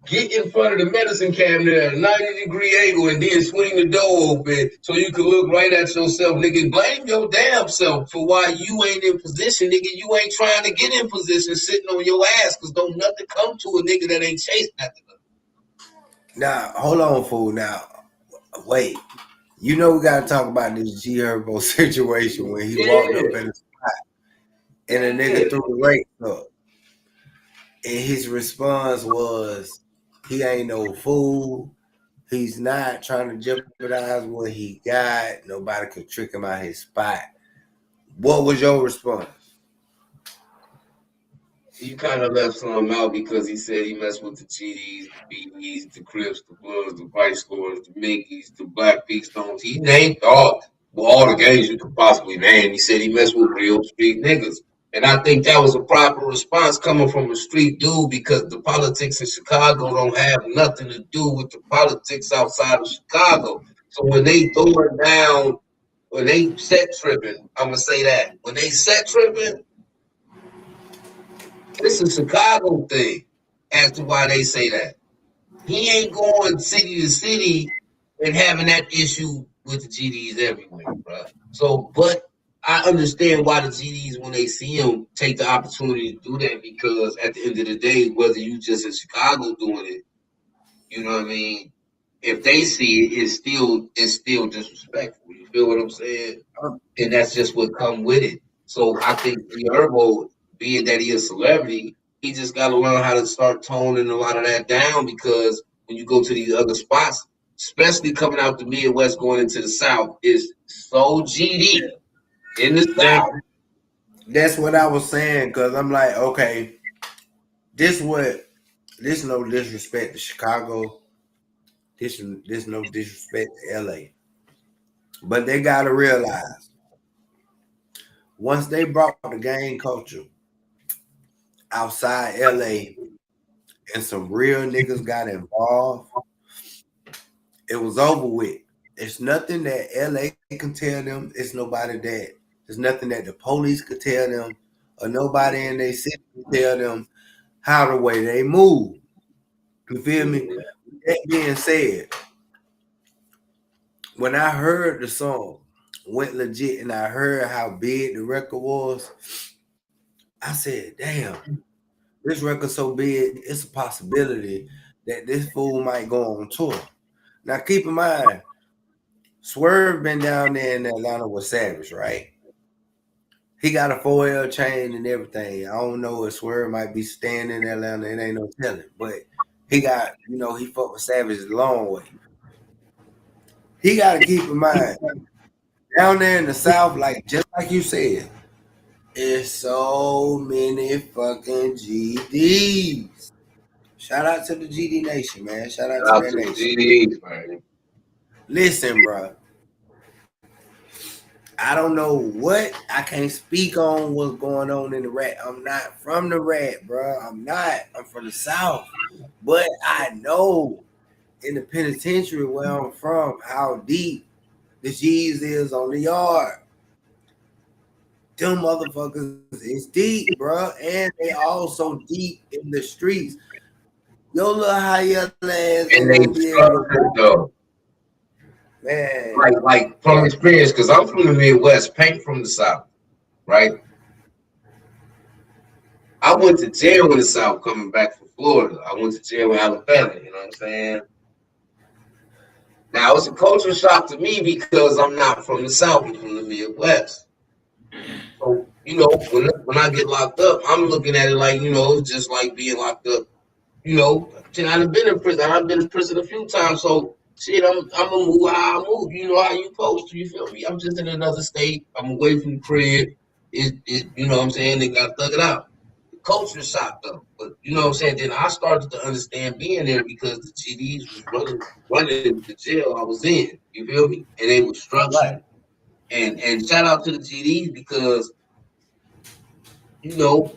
get in front of the medicine cabinet at a 90-degree angle and then swing the door open so you can look right at yourself, nigga. Blame your damn self for why you ain't in position, nigga. You ain't trying to get in position sitting on your ass because don't nothing come to a nigga that ain't chasing after them. Now, hold on, fool. Now, wait. You know we gotta talk about this Herbo situation when he walked up in the spot and a nigga threw the rape up. And his response was, he ain't no fool. He's not trying to jeopardize what he got. Nobody could trick him out his spot. What was your response? You kind of left some out because he said he messed with the GDs, the BDs, the Crips, the Bloods, the Vice Lords, the Minkies, the Black Peak Stones. He named all the gangs you could possibly name. He said he messed with real street niggas. And I think that was a proper response coming from a street dude because the politics in Chicago don't have nothing to do with the politics outside of Chicago. So when they throw it down, when they set tripping, I'm going to say that. When they set tripping, it's a Chicago thing as to why they say that. He ain't going city to city and having that issue with the GDs everywhere, bro. So, but I understand why the GDs, when they see him, take the opportunity to do that because at the end of the day, whether you just in Chicago doing it, you know what I mean? If they see it, it's still disrespectful. You feel what I'm saying? And that's just what come with it. So I think Herbo, being that he is a celebrity, he just got to learn how to start toning a lot of that down because when you go to these other spots, especially coming out the Midwest going into the South, is so GD in the South. That's what I was saying, because I'm like, okay, this no disrespect to Chicago, this no disrespect to LA. But they gotta realize, once they brought the gang culture outside LA and some real niggas got involved, it was over with. It's nothing that LA can tell them. There's nothing that the police could tell them, or nobody in their city can tell them how the way they move. You feel me? That being said, when I heard the song Went Legit and I heard how big the record was, I said, damn, this record so big, it's a possibility that this fool might go on tour. Now keep in mind, Swerve been down there in Atlanta with Savage, right? He got a 4L chain and everything. I don't know if Swerve might be staying in Atlanta. It ain't no telling. But he got, he fucked with Savage a long way. He got to keep in mind, down there in the South, just like you said, it's so many fucking GDs. Shout out to the GD Nation, man. Shout out to that nation. GDs, man. Listen, bro. I don't know what. I can't speak on what's going on in the rat. I'm not from the rat, bro. I'm from the South. But I know in the penitentiary where I'm from how deep the G's is on the yard. Them motherfuckers is deep, bro. And they also deep in the streets. Yo, little high ass and they structured though. Man, like from experience, because I'm from the Midwest, Paint from the South, right? I went to jail in the South coming back from Florida. I went to jail in Alabama, you know what I'm saying? Now, it's a culture shock to me because I'm not from the South, I'm from the Midwest. So, when I get locked up, I'm looking at it like, just like being locked up. I've been in prison. I've been in prison a few times, so shit, I'm gonna move how I move. You know how you supposed to. You feel me? I'm just in another state. I'm away from the crib. You know what I'm saying? They got to thug it out. The culture shock though, but you know what I'm saying. Then I started to understand being there because the GDs was running the jail I was in. You feel me? And they were structured. And shout out to the GDs because where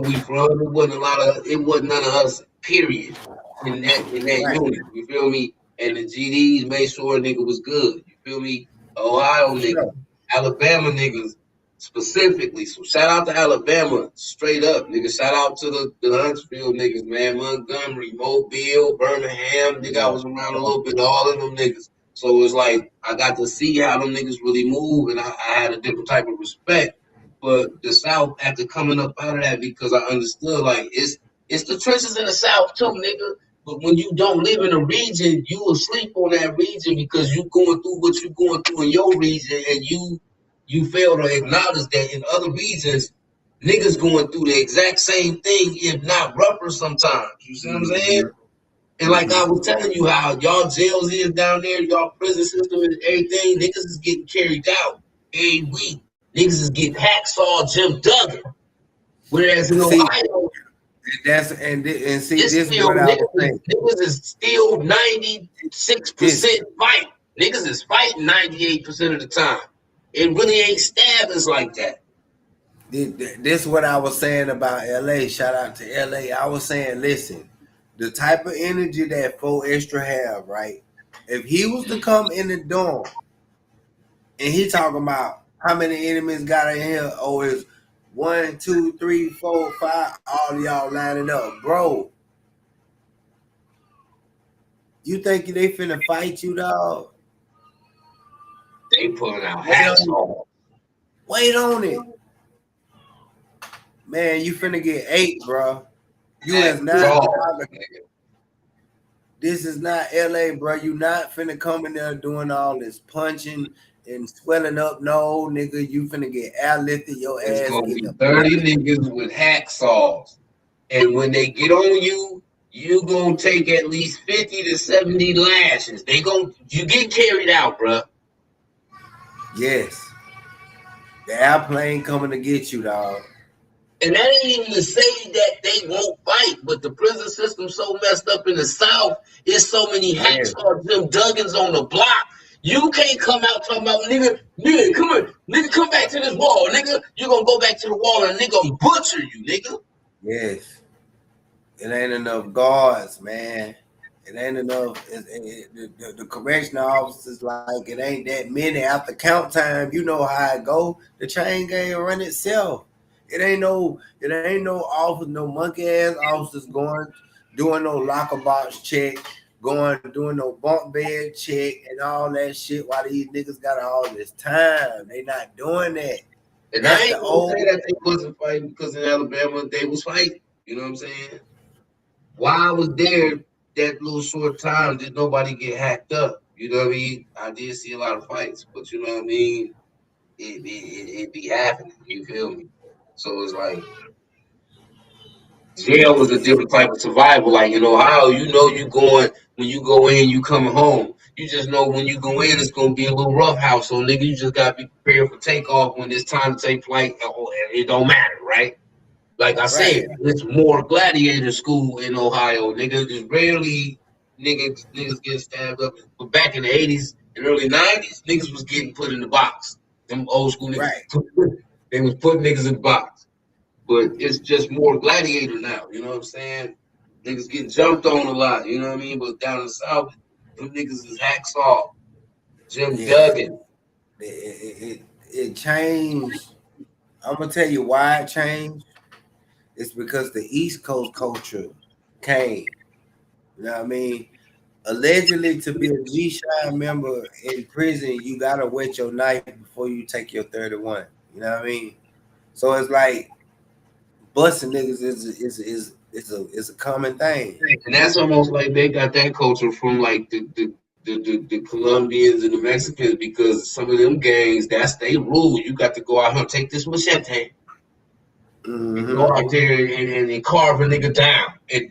we from. It wasn't none of us. Period. In that unit, you feel me? And the GDs made sure a nigga was good. You feel me? Ohio niggas, Alabama niggas specifically. So shout out to Alabama, straight up, nigga. Shout out to the Huntsville niggas, man. Montgomery, Mobile, Birmingham, nigga. I was around a little bit, all of them niggas. So it's like I got to see how them niggas really move, and I had a different type of respect. But the South, after coming up out of that, because I understood it's the trenches in the South too, nigga. But when you don't live in a region, you will sleep on that region because you going through what you're going through in your region, and you fail to acknowledge that in other regions, niggas going through the exact same thing, if not rougher sometimes. You see what I'm saying? And like I was telling you how y'all jails is down there, y'all prison system and everything, niggas is getting carried out every week. Niggas is getting hacksaw Jim Duggan. Whereas in Ohio, this is what I was saying. Niggas is still 96% fight. Niggas is fighting 98% of the time. It really ain't stabbings like that. This is what I was saying about LA. Shout out to LA. I was saying, listen, the type of energy that 4 Extra have, right? If he was to come in the dorm and he talking about how many enemies got in here, it's 1, 2, 3, 4, 5, all of y'all lining up, bro. You think they finna fight you, dog? They pulling out hats on. Wait on it, man. You finna get 8, bro. You is not. This is not LA, bro. You not finna come in there doing all this punching and swelling up. No, nigga, you finna get airlifted your ass. It's gonna be 30 niggas with hacksaws, and when they get on you, you gonna take at least 50 to 70 lashes. You get carried out, bruh. Yes. The airplane coming to get you, dog. And that ain't even to say that they won't fight, but the prison system's so messed up in the South. There's so many hacksaw Jim Duggins on the block. You can't come out talking about nigga, come here, nigga, come back to this wall, nigga. You gonna go back to the wall and nigga gonna butcher you, nigga. Yes. It ain't enough guards, man. It ain't enough. The correctional officers, like, it ain't that many. After count time, you know how it go. The chain gang run itself. It ain't no officer, no monkey ass officers doing no locker box check, doing no bunk bed check and all that shit while these niggas got all this time. They not doing that. And I ain't gonna say that they wasn't fighting, because in Alabama they was fighting. You know what I'm saying? While I was there that little short time, did nobody get hacked up? You know what I mean? I did see a lot of fights, but you know what I mean? It be happening. You feel me? So it's like jail was a different type of survival. Like, you know how you going when you go in, you coming home. You just know when you go in, it's gonna be a little rough house. So nigga, you just gotta be prepared for takeoff when it's time to take flight. It don't matter, right? Like I said, it's more gladiator school in Ohio. Niggas just rarely niggas get stabbed up. But back in the 80s and early 90s, niggas was getting put in the box. Them old school niggas, they was putting niggas in the box. But it's just more gladiator now, you know what I'm saying? Niggas getting jumped on a lot, you know what I mean? But down in the South, them niggas is hacksaw, Jim Duggan. It changed. I'm gonna tell you why it changed. It's because the East Coast culture came. You know what I mean? Allegedly, to be a G-Shine member in prison, you gotta wet your knife before you take your 31. You know what I mean? So it's like busting niggas is a common thing. And that's almost like they got that culture from like the Colombians and the Mexicans, because some of them gangs, that's they rule. You got to go out here and take this machete. Mm-hmm. Go out there and carve a nigga down. And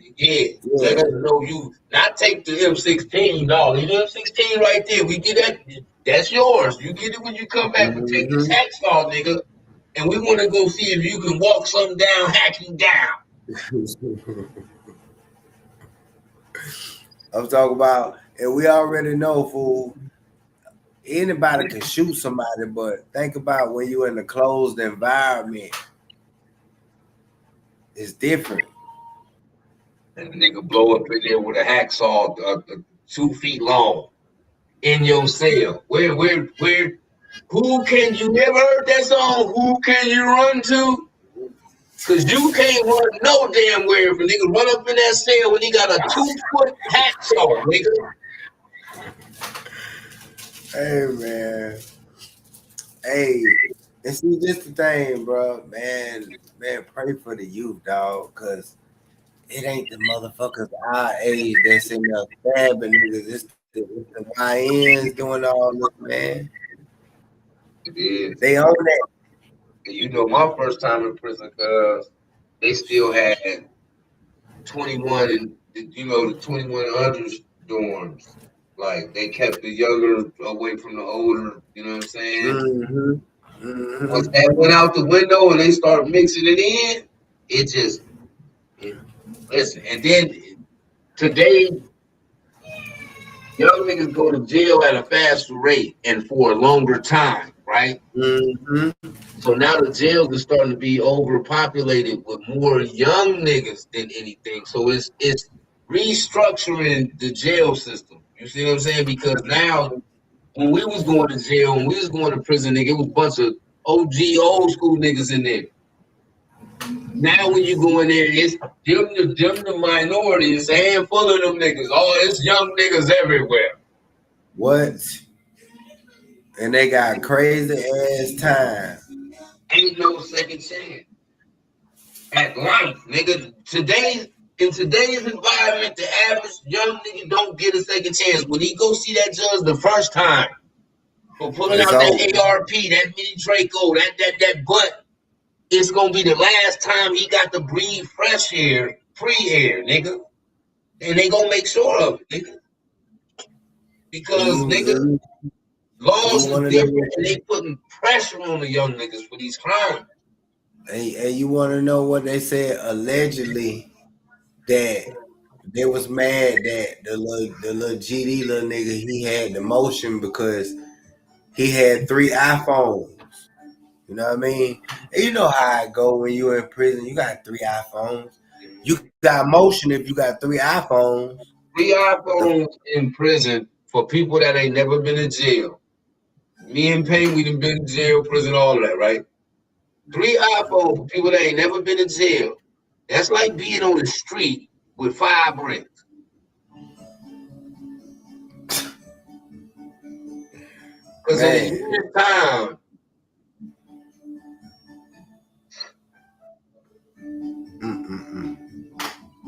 let us know you not take the M16, dog. The M16 right there. We get that. That's yours. You get it when you come back. We take this hacksaw, nigga. And we want to go see if you can walk something down, hack you down. I'm talking about, and we already know, fool, anybody can shoot somebody, but think about when you're in a closed environment. It's different. And the nigga blow up in there with a hacksaw 2 feet long in your cell. Where, who can you never heard that song? Who can you run to? Cause you can't run no damn where if a nigga run up in that cell when he got a 2-foot hacksaw, nigga. Hey man. Hey, and see, this the thing, bro. Man, pray for the youth, dog, cause it ain't the motherfuckers our age that's in there stabbing niggas. It's the YNs doing all this, man. It is. They own that. And you know, my first time in prison, cause they still had 21 and the 2100s dorms. Like they kept the younger away from the older. You know what I'm saying? Once that went out the window and they start mixing it in, listen. And then today, young niggas go to jail at a faster rate and for a longer time, right? So now the jails are starting to be overpopulated with more young niggas than anything. So it's restructuring the jail system. You see what I'm saying? Because now, when we was going to jail, when we was going to prison, nigga, it was a bunch of OG old school niggas in there. Now when you go in there, it's them the minority. It's a handful of them niggas. Oh, it's young niggas everywhere. What? And they got crazy ass time. Ain't no second chance at life, nigga. In today's environment, the average young nigga don't get a second chance. When he go see that judge the first time for pulling out that ARP, that mini Draco, that butt, it's gonna be the last time he got to breathe fresh air, free air, nigga. And they gonna make sure of it, nigga. And Because nigga, you laws is want to know, different and they putting pressure on the young niggas for these crimes. and you want to know what they said allegedly that they was mad that the little GD little nigga he had the motion because he had 3 iPhones. You know what I mean? And you know how it go when you're in prison. You got 3 iPhones. You got motion if you got 3 iPhones. 3 iPhones in prison for people that ain't never been in jail. Me and Payne, we done been in jail, prison, all of that, right? 3 iPhones for people that ain't never been in jail. That's like being on the street with 5 bricks. Because in a Man, year's time,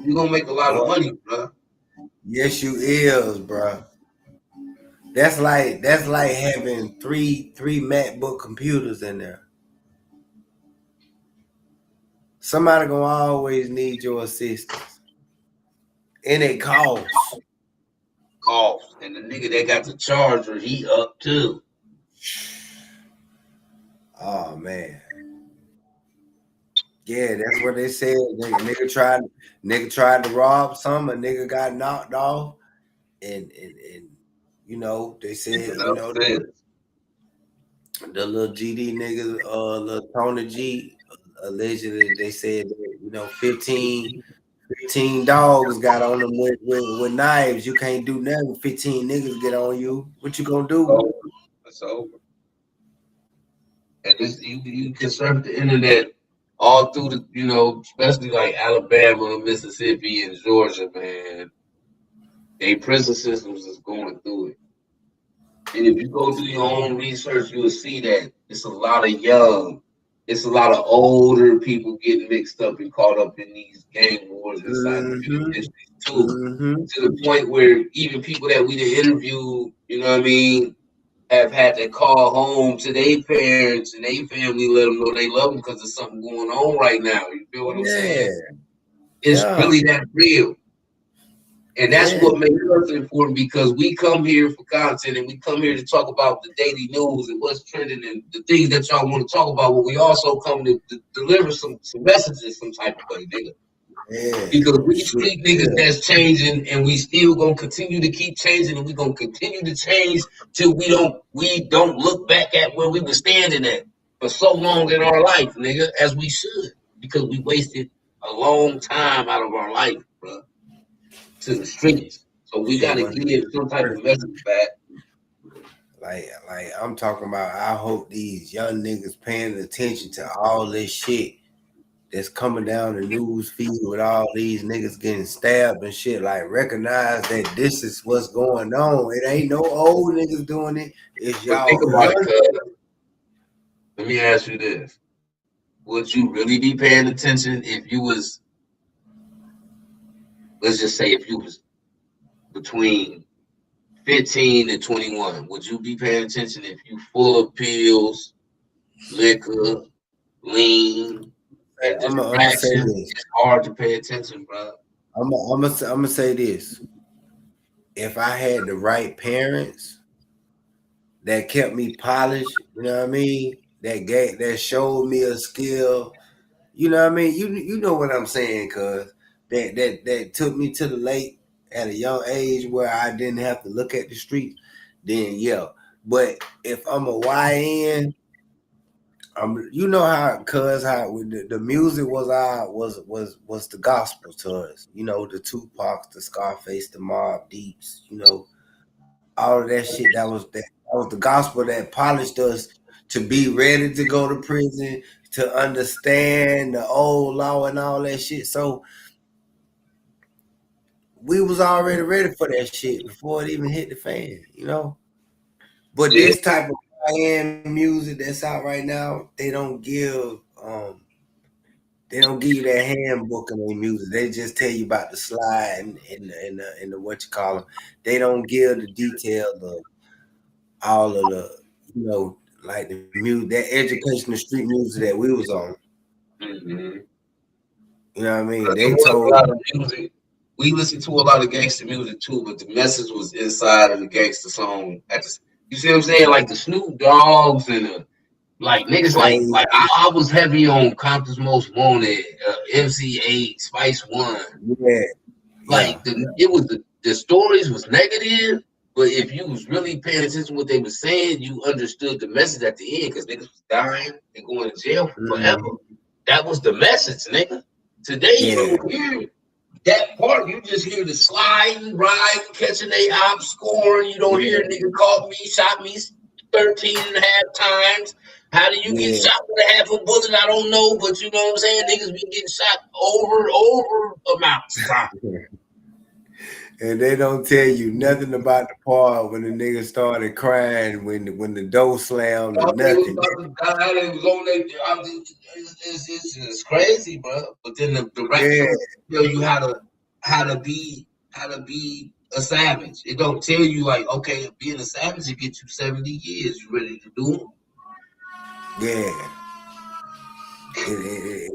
you're gonna make a lot of boy, money, bro. yes you is, bro. That's like having three MacBook computers in there. Somebody gonna always need your assistance, and it costs. Cost. And the nigga that got the charger, he up too. Oh man, yeah, that's what they said. Nigga tried to rob some, a nigga got knocked off, and you know they said the little GD niggas, little Tony G, allegedly they said that 15 dogs got on them with knives. You can't do nothing. 15 niggas get on you. What you gonna do? It's over. And this, you can surf the internet all through especially like Alabama, Mississippi, and Georgia, man. They prison systems is going through it. And if you go do your own research, you'll see that it's a lot of older people getting mixed up and caught up in these gang wars inside the penitentiaries too. To the point where even people that we did interview, you know what I mean, have had to call home to their parents and their family, let them know they love them because there's something going on right now. You feel what I'm saying? It's really that real. And that's what makes us important because we come here for content and we come here to talk about the daily news and what's trending and the things that y'all want to talk about. But we also come to deliver some messages some type of way, nigga. Yeah, because we street niggas that's changing and we still gonna continue to keep changing and we gonna continue to change till we don't look back at where we were standing at for so long in our life, nigga, as we should. Because we wasted a long time out of our life, bro, to the streets. So we gotta give some type of message back. Like I'm talking about, I hope these young niggas paying attention to all this shit that's coming down the news feed with all these niggas getting stabbed and shit. Like, recognize that this is what's going on. It ain't no old niggas doing it. It's y'all. Think about it, cuz. Let me ask you this. Would you really be paying attention if you was, let's just say if you was between 15 and 21? Would you be paying attention if you full of pills, liquor, lean, and distractions? It's hard to pay attention, bro. I'm gonna say this. If I had the right parents that kept me polished, you know what I mean? That showed me a skill, you know what I mean? You know what I'm saying, cuz that took me to the lake at a young age where I didn't have to look at the streets, then yeah. But if I'm a YN, you know how the music was the gospel to us. You know, the Tupacs, the Scarface, the Mobb Deeps, you know, all of that shit. That was the gospel that polished us to be ready to go to prison, to understand the old law and all that shit. So we was already ready for that shit before it even hit the fan, you know. But this type of high-end music that's out right now, they don't give you that handbook in their music. They just tell you about the slide and the what you call them. They don't give the details of all of the, you know, like the music, that educational street music that we was on. Mm-hmm. You know what I mean? They told a lot of music we listened to a lot of gangster music too, but the message was inside of the gangster song. You see what I'm saying? Like the Snoop Dogs and the like niggas Hey, I was heavy on Compton's Most Wanted, MC8, Spice One. yeah, yeah. Like the stories was negative, but if you was really paying attention to what they was saying, you understood the message at the end because niggas was dying and going to jail forever. Mhm. That was the message, nigga. Today you Yeah, don't hear that part. You just hear the sliding, riding, catching they op, scoring. You don't hear yeah, nigga caught me, shot me 13 and a half times. How do you get yeah. shot with a half a bullet? I don't know, but you know what I'm saying? Niggas be getting shot over amounts of time. And they don't tell you nothing about the part when the nigga started crying when the door slammed or Thought they was nothing. about to die. They was on their. It's crazy, bro. But then the rap Yeah, songs tell you how to be a savage. It don't tell you like, okay, being a savage it gets you 70 years. You ready to do them? yeah. It,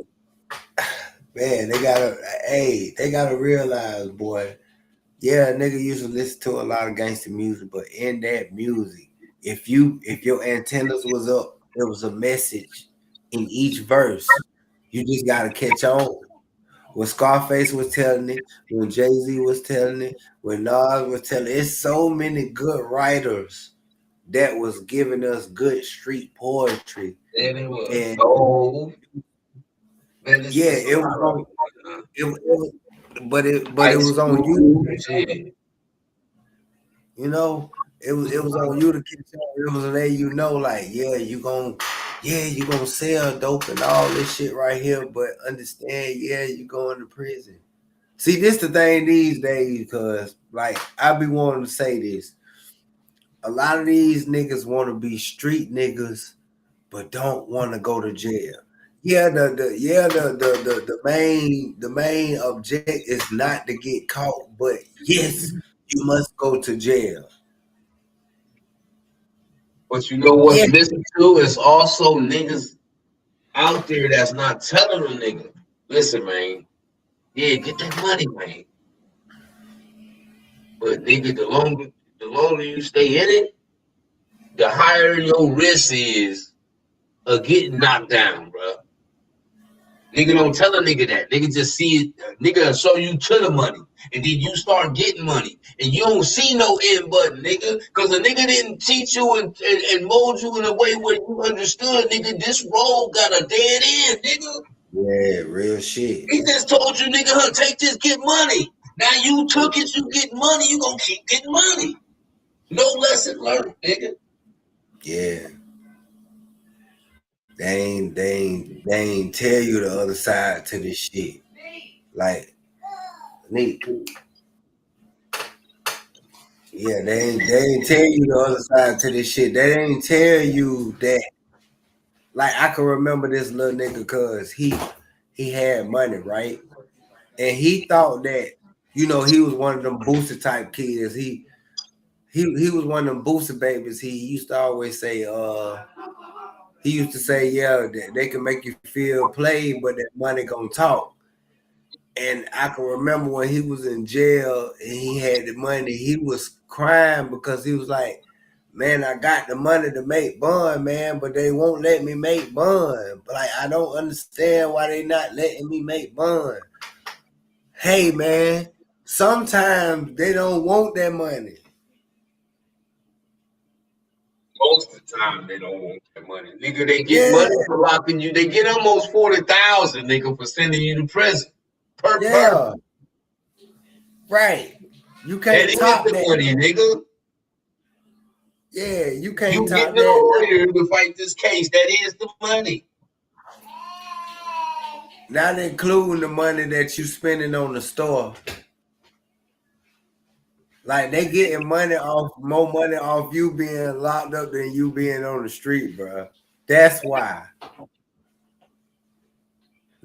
man, they gotta realize, boy. Yeah, nigga used to listen to a lot of gangster music, but in that music, if your antennas was up, there was a message in each verse. You just gotta catch on. When Scarface was telling it, when Jay-Z was telling it, when Nas was telling it, it's so many good writers that was giving us good street poetry. And it was. And Oh man, yeah, it's a it was lot on of but it Ice was on you. Cube shit. You know, it was on you to catch on. It was letting you know, like, you gonna sell dope and all this shit right here, but understand, you going to prison. See, this the thing these days, because like I be wanting to say this. A lot of these niggas want to be street niggas, but don't want to go to jail. Yeah, the main object is not to get caught, but yes, you must go to jail. But you know Yeah, what's missing too is also niggas out there that's not telling them nigga, listen, man, yeah, get that money, man. But nigga, the longer you stay in it, the higher your risk is of getting knocked down, bro. Nigga don't tell a nigga that. Nigga just see it. Nigga show you to the money. And then you start getting money. And you don't see no end button, nigga. Because the nigga didn't teach you and mold you in a way where you understood, nigga, this road got a dead end, nigga. yeah, real shit. He just told you, nigga, huh, take this, get money. Now you took it, you get money, you gonna keep getting money. No lesson learned, nigga. Yeah, they ain't tell you the other side to this shit. Like, neat. Yeah, they ain't tell you the other side to this shit. They ain't tell you that. Like, I can remember this little nigga because he had money, right? And he thought that, he was one of them Boosie type kids. He was one of them Boosie babies. He used to always say, he used to say, yeah, that they can make you feel played, but that money gonna talk. And I can remember when he was in jail and he had the money, he was crying because he was like, man, I got the money to make bond, man, but they won't let me make bond. But like, I don't understand why they not letting me make bond. Hey, man, sometimes they don't want that money. Most of the time they don't want that money. Nigga, they get Yeah, money for locking you. They get almost 40,000, nigga, for sending you to prison. Per person. yeah, right. You That can't is top the that. money, nigga. Yeah, you You can't top getting a that. lawyer to fight this case. That is the money. Not including the money that you spending on the store. Like they getting more money off you being locked up than you being on the street, bro. That's why.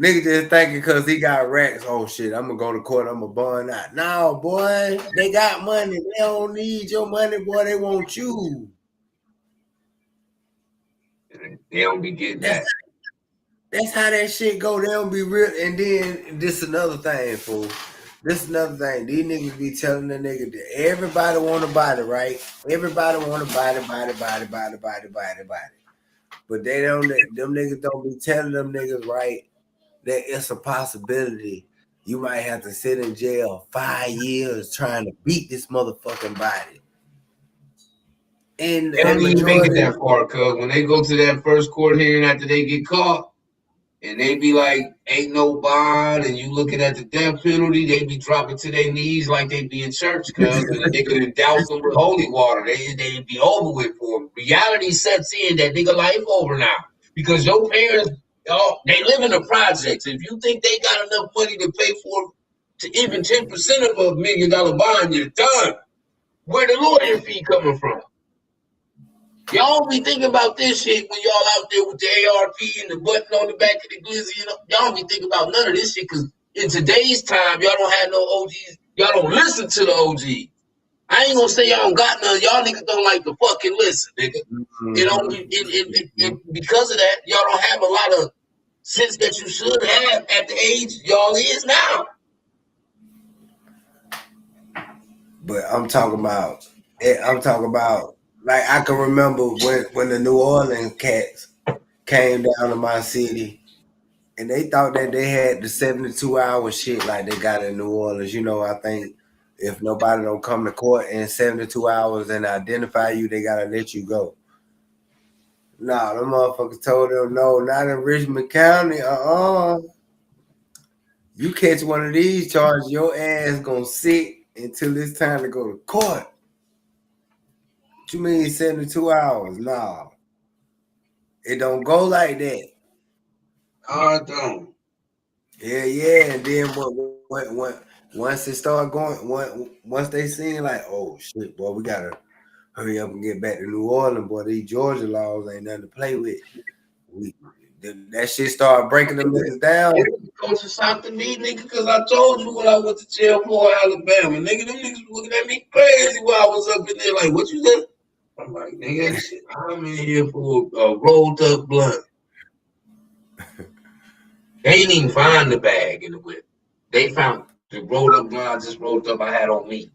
Nigga just thinking because he got racks. Oh shit, I'm gonna go to court. I'm gonna bond out. No, boy, they got money. They don't need your money, boy. They want you. They don't be getting That's that. that's how that shit go. They don't be real. And then this another thing, fool. This is another thing. These niggas be telling the nigga that everybody want a body, right? Everybody want a body. But they don't. Them niggas don't be telling them niggas, right, that it's a possibility you might have to sit in jail 5 years trying to beat this motherfucking body. And They don't even make it majority, that far, cuz when they go to that first court hearing after they get caught, and they be like, ain't no bond, and you looking at the death penalty, they be dropping to their knees like they be in church, cuz, and they could douse them with holy water. They be over with for them. Reality sets in that nigga life over now. Because your parents, they live in the projects. If you think they got enough money to pay for to even 10% of $1 million bond, you're done. Where the lawyer fee coming from? Y'all be thinking about this shit when y'all out there with the ARP and the button on the back of the glizzy. You know, y'all don't be thinking about none of this shit because in today's time, y'all don't have no OGs. Y'all don't listen to the OGs. I ain't gonna say y'all don't got none. Y'all niggas don't like to fucking listen, nigga. You know, because of that, y'all don't have a lot of sense that you should have at the age y'all is now. but I'm talking about, like I can remember when the New Orleans cats came down to my city and they thought that they had the 72-hour shit like they got in New Orleans. You know, I think if nobody don't come to court in 72 hours and identify you, they gotta let you go. Nah, them motherfuckers told them no, not in Richmond County. You catch one of these charges, your ass gonna sit until it's time to go to court. What you mean 72 hours? Nah. It don't go like that. I don't. Yeah. And then once it start going, once they seen like, oh shit, boy, we gotta hurry up and get back to New Orleans, boy. These Georgia laws ain't nothing to play with. That shit started breaking them niggas down. Coach stopped me, nigga, because I told you when I went to jail for Alabama, nigga, them niggas looking at me crazy while I was up in there. Like, what you said? I'm like, nigga, shit, I'm in here for a rolled up blunt. They ain't even find the bag in the whip. They found the rolled up blunt I just rolled up I had on me.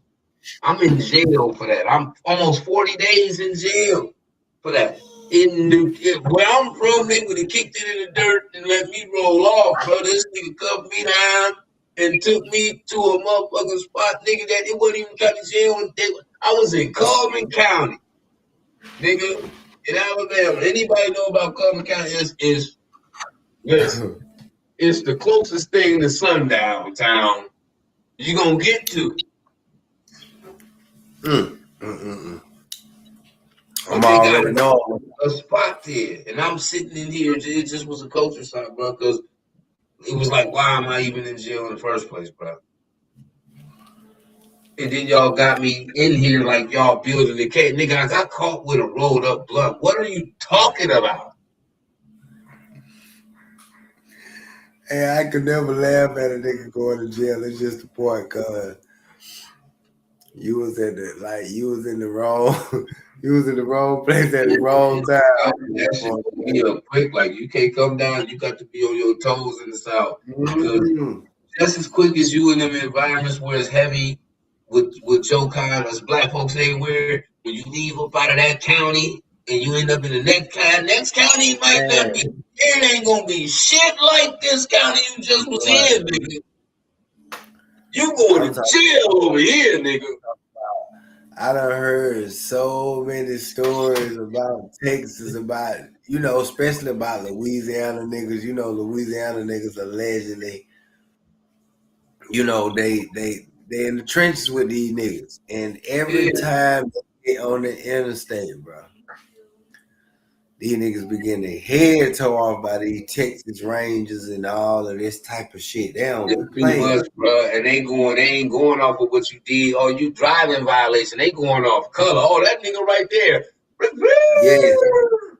I'm in jail for that. I'm almost 40 days in jail for that. Where I'm from, they would have kicked it in the dirt and let me roll off, bro. This nigga cuffed me down and took me to a motherfucking spot, nigga, that it wasn't even county jail. I was in Coleman County, nigga, in Alabama. Anybody know about Coleman County? It's the closest thing to sundown town you're going to get to. I'm already know a spot there, and I'm sitting in here. It just was a culture shock, bro, because it was like, why am I even in jail in the first place, bro? And then y'all got me in here like y'all building the case. Nigga, I got caught with a rolled up blunt. What are you talking about? Hey, I could never laugh at a nigga going to jail. It's just the point, cuz you was in the wrong you was in the wrong place at the wrong time. That shit be up quick. Like, you can't come down. You got to be on your toes in the South. Because just as quick as you in them environments where it's heavy with your kind as black folks everywhere, when you leave up out of that county and you end up in the next county might not be, it ain't gonna be shit like this county you just was in, nigga. You going to jail over here, nigga. I done heard so many stories about Texas, about, especially about Louisiana niggas. Louisiana niggas allegedly, they in the trenches with these niggas. And every time they get on the interstate, bro, these niggas be getting their head tore off by these Texas Rangers and all of this type of shit. They don't play. Much, bro. And they ain't going off of what you did or you driving violation. They going off color. Oh, that nigga right there. Yeah.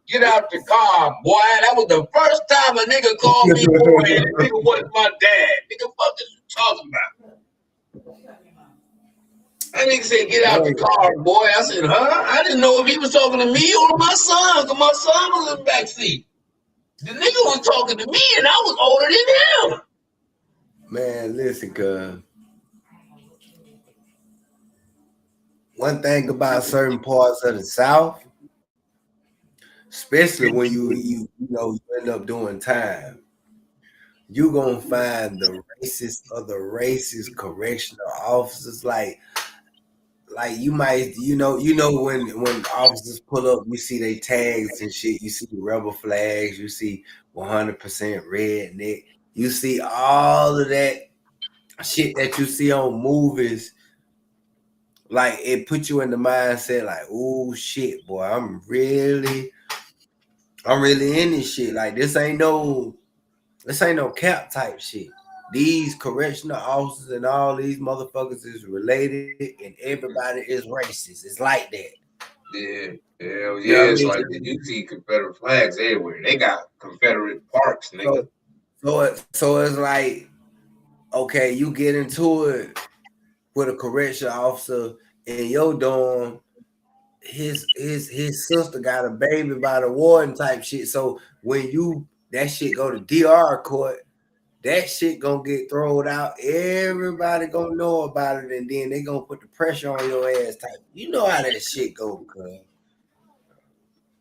Get out the car, boy. That was the first time a nigga called me boy and the nigga wasn't my dad. Nigga, fuck is you talking about? That nigga said, get out the car, boy. I said, huh? I didn't know if he was talking to me or my son, because my son was in the backseat. The nigga was talking to me, and I was older than him. Man, listen, cuz. one thing about certain parts of the South, especially when you know you end up doing time, you gonna find the racist of the racist correctional officers. Like you might you know when officers pull up, you see they tags and shit. You see the rebel flags. You see 100% redneck. You see all of that shit that you see on movies. Like it put you in the mindset like, oh shit, boy, I'm really in this shit. Like this ain't no cap type shit. These correctional officers and all these motherfuckers is related and everybody is racist. It's like that. Yeah, hell You know yeah. what I It's mean? like you see Confederate flags everywhere. They got Confederate parks, nigga. So it's like, okay, you get into it with a correction officer in your dorm. His sister got a baby by the warden type shit. So when that shit go to DR court, that shit gonna get thrown out. Everybody gonna know about it, and then they gonna put the pressure on your ass type. You know how that shit go, cuz.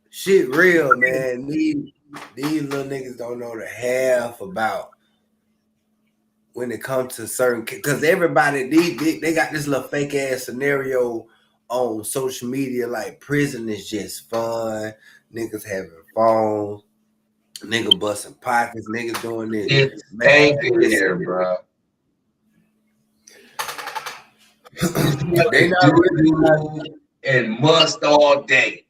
Shit real, man. These little niggas don't know the half about when it comes to certain, because everybody they got this little fake ass scenario on social media like prison is just fun, niggas having phones, nigga busting pockets, niggas doing this. It's Man, stank in here, bro. they not really, And must all day.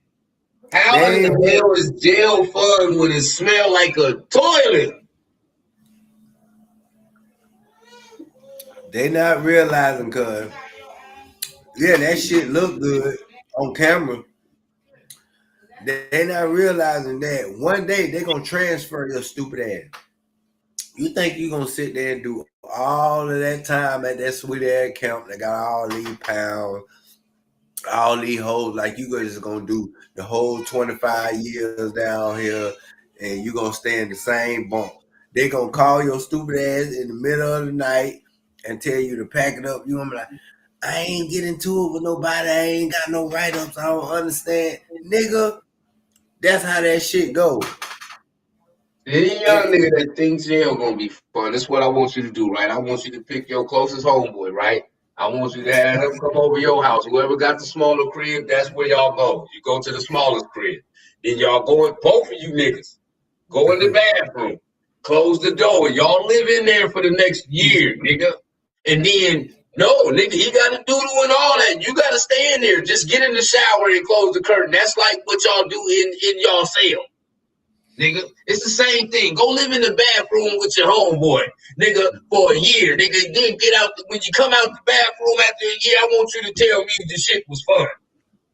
How in they the hell is jail fun when it smell like a toilet? they not realizing, cuz yeah, that shit look good on camera. They not realizing that one day they gonna transfer your stupid ass. You think you gonna sit there and do all of that time at that sweet ass camp that got all these pounds, all these hoes, like you just gonna do the whole 25 years down here and you gonna stay in the same bunk. They gonna call your stupid ass in the middle of the night and tell you to pack it up. You gonna be like, I ain't get into it with nobody. I ain't got no write-ups. I don't understand. Nigga, that's how that shit goes. Any young nigga that thinks jail gonna be fun, that's what I want you to do, right? I want you to pick your closest homeboy, right? I want you to have him come over your house. Whoever got the smaller crib, that's where y'all go. You go to the smallest crib. Then y'all go in, both of you niggas, go in the bathroom, close the door. Y'all live in there for the next year, nigga. And then, no, nigga, he got to doodle and all that. You got to stay in there. Just get in the shower and close the curtain. That's like what y'all do in y'all cell. Nigga, it's the same thing. Go live in the bathroom with your homeboy, nigga, for a year, nigga. Then get out. When you come out the bathroom after a year, I want you to tell me the shit was fun.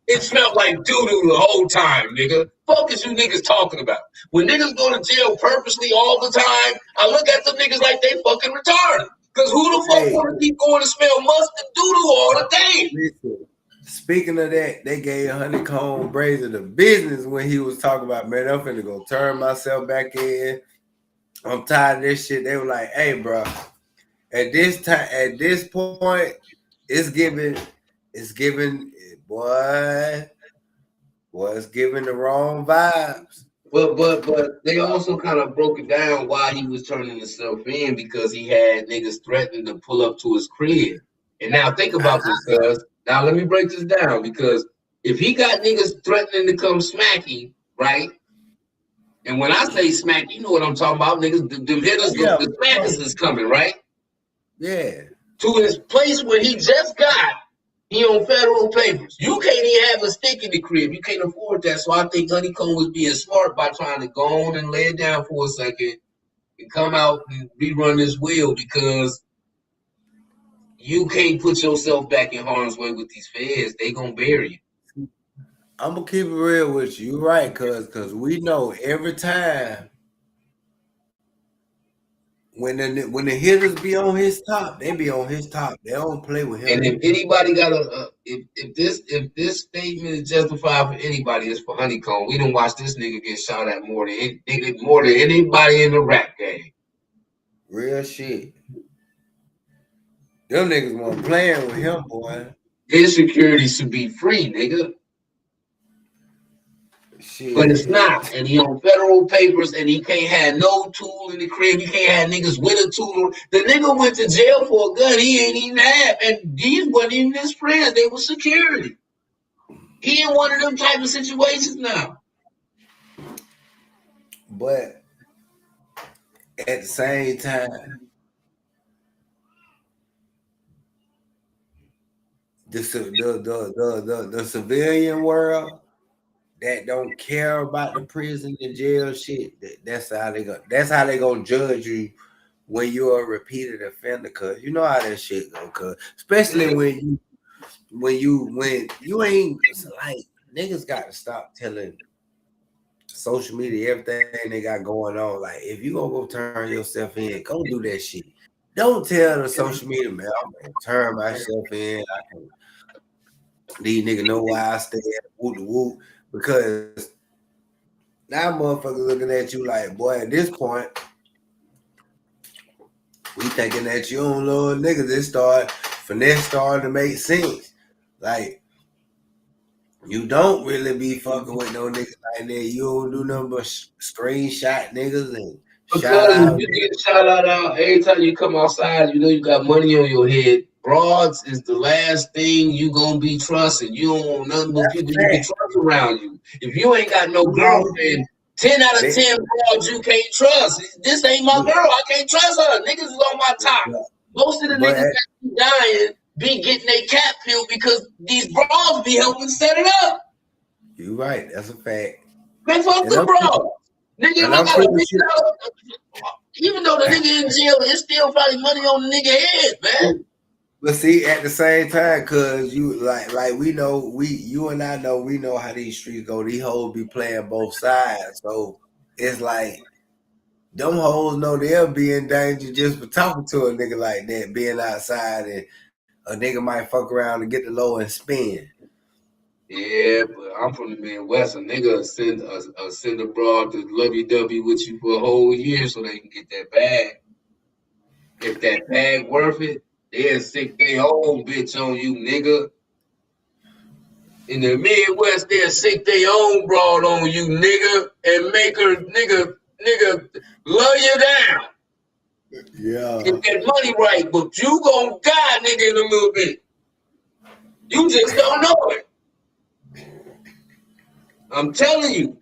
It smelled like doo-doo the whole time, nigga. Fuck is you niggas talking about? When niggas go to jail purposely all the time, I look at them niggas like they fucking retarded. Cause who the fuck want to keep going to smell mustard doo-doo all the day? Listen, speaking of that, they gave Honeycomb Brazier the business when he was talking about, man, I'm finna go turn myself back in. I'm tired of this shit. They were like, hey, bro, at this point, it's giving, boy, it's giving the wrong vibes. But they also kind of broke it down why he was turning himself in because he had niggas threatening to pull up to his crib. And now think about this, cuz. Now let me break this down because if he got niggas threatening to come smack him, right? And when I say smack, you know what I'm talking about, niggas. The hitters, the smackers is coming, right? Yeah. To his place where he just got. He on federal papers. You can't even have a stick in the crib. You can't afford that. So I think Honeycomb was being smart by trying to go on and lay it down for a second and come out and rerun this wheel because you can't put yourself back in harm's way with these feds. They gonna bury you. I'm gonna keep it real with you. You're right, cause we know every time when the hitters be on his top, they be on his top. They don't play with him. And if anybody got if this statement is justified for anybody, it's for Honeycomb. We done watch this nigga get shot at more than anybody in the rap game. Real shit. Them niggas weren't playing with him, boy. His security should be free, nigga. Shit. But it's not. And he on federal papers and he can't have no tool in the crib. He can't have niggas with a tool. The nigga went to jail for a gun he ain't even have. And these wasn't even his friends. They were security. He in one of them type of situations now. But at the same time, the civilian world that don't care about the prison and jail shit, that's how they gonna judge you when you're a repeated offender. Cause you know how that shit go. Cause especially when you ain't like niggas got to stop telling social media everything they got going on. Like if you gonna go turn yourself in, go do that shit. Don't tell the social media, man, I'm gonna turn myself in. These niggas know why I stay at whoop the whoop, because now motherfuckers looking at you like, boy, at this point, we thinking that you don't know niggas. It finesse starting to make sense. Like, you don't really be fucking with no niggas like that. You don't do nothing but screenshot niggas and shout out. You get shout out every time you come outside, you know you got money on your head. Broads is the last thing you gonna be trusting. You don't want nothing but people you can trust around you. If you ain't got no girlfriend, 10 out of 10 broads you can't trust. This ain't my girl. I can't trust her. Niggas is on my top. Most of the niggas that be dying be getting their cat filled because these broads be helping set it up. You right. That's a fact. Man, fuck the broads. Nigga, even though the nigga in jail, it's still probably money on the nigga head, man. But see, at the same time, cause you like we know, you and I know, we know how these streets go. These hoes be playing both sides, so it's like them hoes know they'll be in danger just for talking to a nigga like that, being outside, and a nigga might fuck around and get the low and spin. Yeah, but I'm from the Midwest. A nigga send a broad to lovey-dovey with you for a whole year so they can get that bag. If that bag worth it, they'll sick their own bitch on you, nigga. In the Midwest, they'll sick their own broad on you, nigga, and make her, nigga, love you down. Yeah. Get that money right, but you gonna die, nigga, in a little bit. You just don't know it. I'm telling you,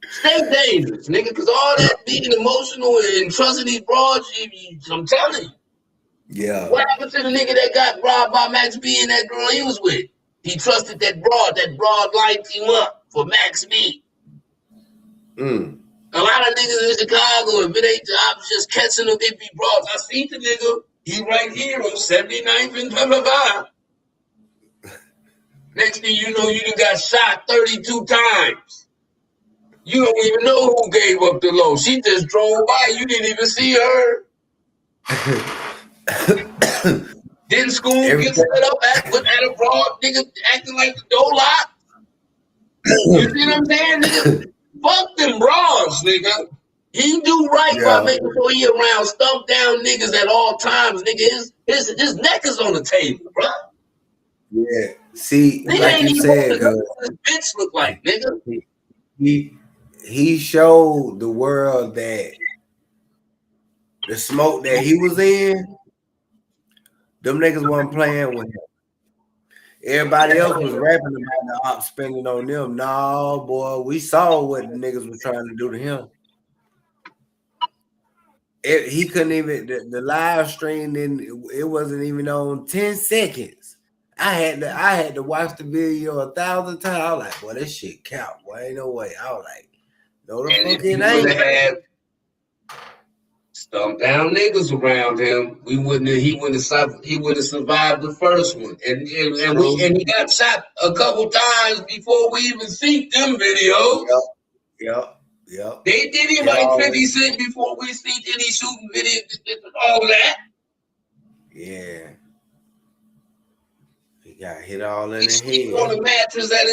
stay dangerous, nigga, because all that being emotional and trusting these broads, I'm telling you. Yeah. What happened to the nigga that got robbed by Max B and that girl he was with? He trusted that broad lighted him up for Max B. A lot of niggas in Chicago, if it ain't jobs, just catching them, it be broads. I see the nigga, he right here on 79th and blah, blah, blah. Next thing you know, you done got shot 32 times. You don't even know who gave up the low. She just drove by. You didn't even see her. Didn't school get set up at a broad nigga acting like the door lock? You see what I'm saying, nigga? Fuck them broads, nigga. He do right by making sure he around stump down niggas at all times, nigga. His neck is on the table, bro. Yeah. See, nigga like you said, what this bitch look like, nigga. He showed the world that the smoke that he was in, them niggas wasn't playing with him. Everybody else was rapping about the ops spending on them. No, boy, we saw what the niggas was trying to do to him. He couldn't even, the live stream, it wasn't even on 10 seconds. I had to watch the video 1,000 times. I was like, boy, this shit count. Boy, ain't no way. I was like, no, the fuck it ain't. Had stump down niggas around him, he wouldn't have survived the first one. And he got shot a couple times before we even seen them videos. Yep. They did him like 50 Cent before we seen any shooting videos, all that. Yeah. He got hit all in the head. On the mattress at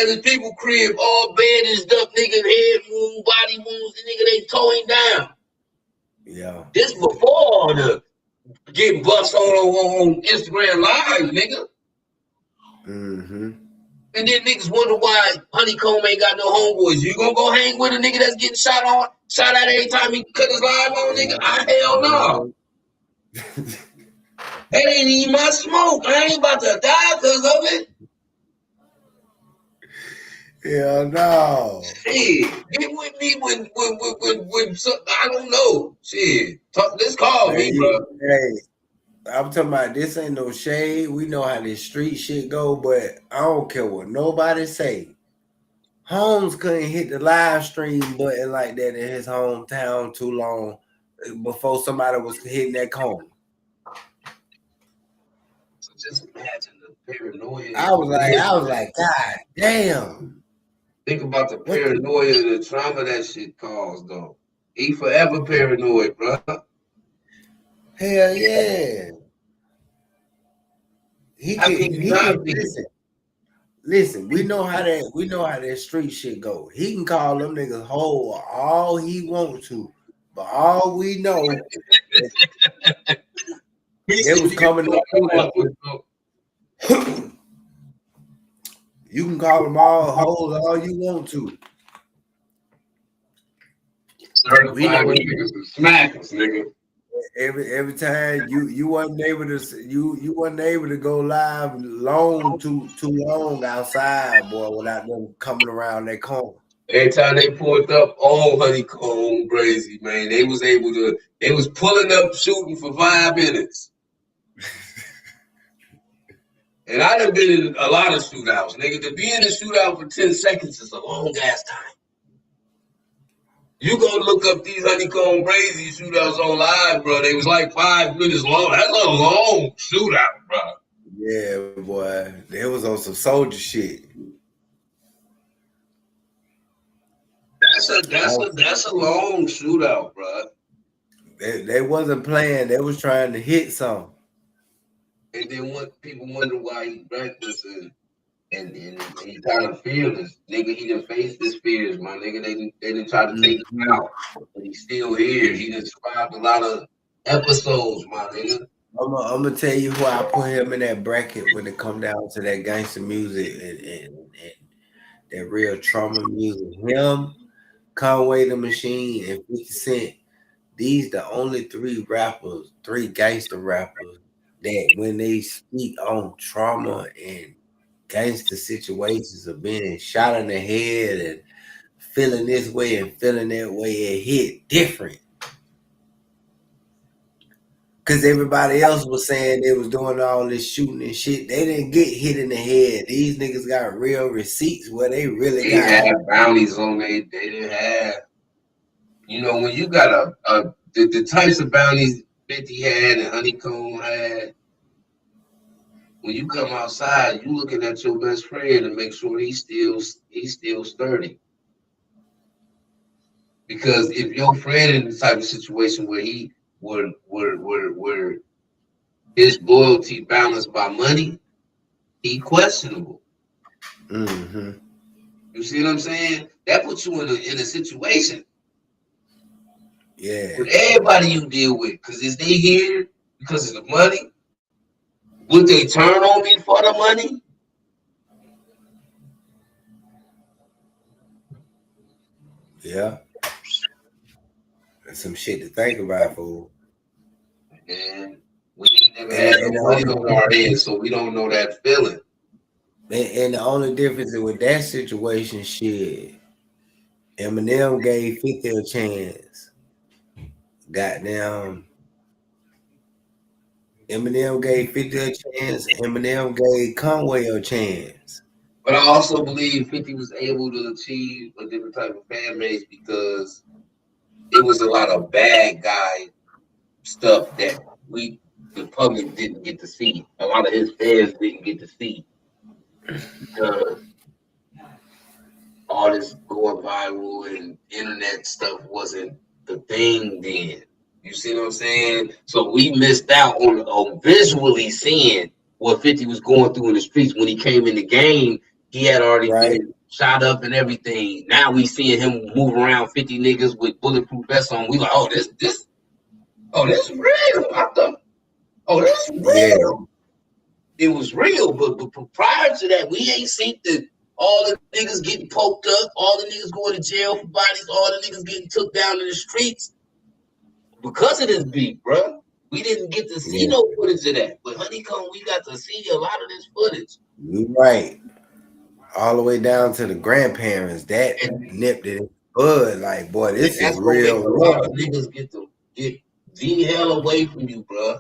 his people crib, all bandaged up, nigga, head wound, body wounds, the nigga, they towing down. Yeah. This before the getting bust on Instagram Live, nigga. Mm-hmm. And then niggas wonder why Honeycomb ain't got no homeboys. You gonna go hang with a nigga that's getting shot at every time he cut his live on, nigga? Hell no. That ain't even my smoke. I ain't about to die because of it. Hell no. Shit, get with me when I don't know. Shit, let's call me, bro. Hey, I'm talking about this ain't no shade. We know how this street shit go, but I don't care what nobody say. Holmes couldn't hit the live stream button like that in his hometown too long before somebody was hitting that corner. So just imagine the paranoia. I was like, God damn. Think about the paranoia and the trauma that shit caused, though. He forever paranoid, bro. Hell yeah. He can listen, we know how that street shit go. He can call them niggas whole all he wants to, but all we know it was coming up. You can call them all hoes all you want to. Certified niggas and smackers, nigga. Every time you wasn't able to go live too long outside, boy, without them coming around that corner. Every time they pulled up, Honeycomb crazy, man. They was pulling up shooting for 5 minutes. And I done been in a lot of shootouts, nigga. To be in a shootout for 10 seconds is a long ass time. You go look up these Honeycomb crazy shootouts on live, bro. They was like 5 minutes long. That's a long shootout, bro. Yeah, boy. They was on some soldier shit. That's a long shootout, bro. They wasn't playing. They was trying to hit something. And then people wonder why he's reckless and he's kind of fearless. Nigga, he done faced his fears, my nigga. They didn't try to take him out. But he's still here. He done survived a lot of episodes, my nigga. I'm gonna tell you who I put him in that bracket when it come down to that gangster music and that real trauma music. Him, Conway the Machine, and 50 Cent. These the only three gangster rappers that when they speak on trauma and gangster situations of being shot in the head and feeling this way and feeling that way, it hit different. Because everybody else was saying they was doing all this shooting and shit. They didn't get hit in the head. These niggas got real receipts where they really got had bounties on they didn't have. You know, when you got the types of bounties 50 had and Honeycomb had, when you come outside, you looking at your best friend to make sure he's still sturdy. Because if your friend in the type of situation where he where his loyalty balanced by money, he questionable. Mm-hmm. You see what I'm saying? That puts you in a situation. Yeah. With everybody you deal with, because is they here because of the money? Would they turn on me for the money? Yeah. That's some shit to think about, fool. And we ain't never had no money on our end, so we don't know that feeling. And the only difference with that situation, shit, Eminem gave 50 a chance. Goddamn. Eminem gave 50 a chance. Eminem gave Conway a chance. But I also believe 50 was able to achieve a different type of fan base because it was a lot of bad guy stuff that the public didn't get to see. A lot of his fans didn't get to see because all this going viral and internet stuff wasn't the thing then. You see what I'm saying? So we missed out on visually seeing what 50 was going through in the streets when he came in the game. He had already been shot up and everything. Now we seeing him move around 50 niggas with bulletproof vests on. We like, oh, this real. This real. it was real. But prior to that, we ain't seen all the niggas getting poked up, all the niggas going to jail for bodies, all the niggas getting took down in the streets because of this beef, bro. We didn't get to see no footage of that. But Honeycomb, we got to see a lot of this footage. You're right. All the way down to the grandparents that nipped it in the bud. Like, boy, this is real. A lot of niggas get the hell away from you, bro.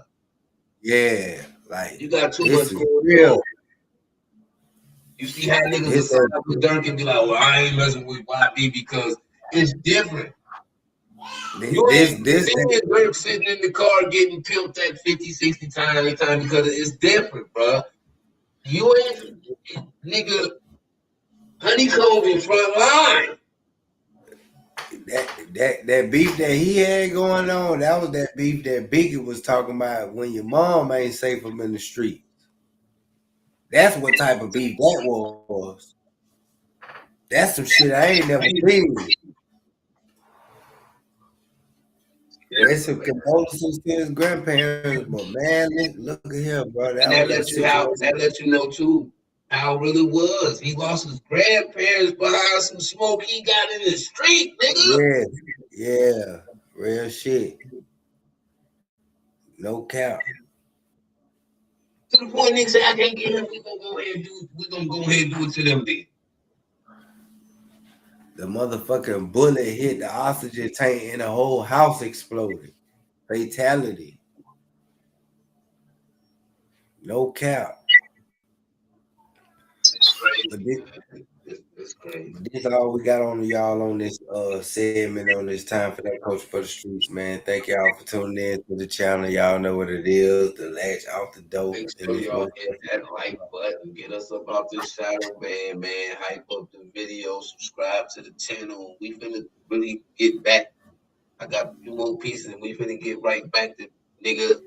Yeah, like you got too much going on. You see how niggas will sign up with Dirk and be like, well, I ain't messing with YB because it's different. You ain't seeing Dirk sitting in the car getting pimped at 50, 60 times every time because it's different, bro. You ain't, nigga, Honeycomb in front line. That beef that he had going on, that was that beef that Biggie was talking about when your mom ain't safe from in the street. That's what type of beef that was. That's some shit I ain't never seen. There's some condolences to his grandparents, but man, look at him, bro. That let you know too how it really was. He lost his grandparents behind some smoke he got in the street, nigga. Yeah, real shit. No cap. To the point niggas say I can't get him, we gonna go ahead and do it to them then. The motherfucking bullet hit the oxygen tank and the whole house exploded. Fatality. No cap. It's crazy. It's crazy. This is all we got on y'all on this segment on this time for that Coach for the Streets, man. Thank y'all for tuning in to the channel. Y'all know what it is. The latch off the dope. Make sure y'all hit that like button. Get us up out this shadow, man. Hype up the video. Subscribe to the channel. We finna really get back. I got a few more pieces and we finna get right back to nigga.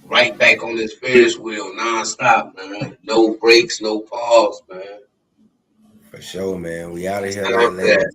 Right back on this Ferris wheel, non-stop, man. No breaks, no pause, man. For sure, man. We out of here.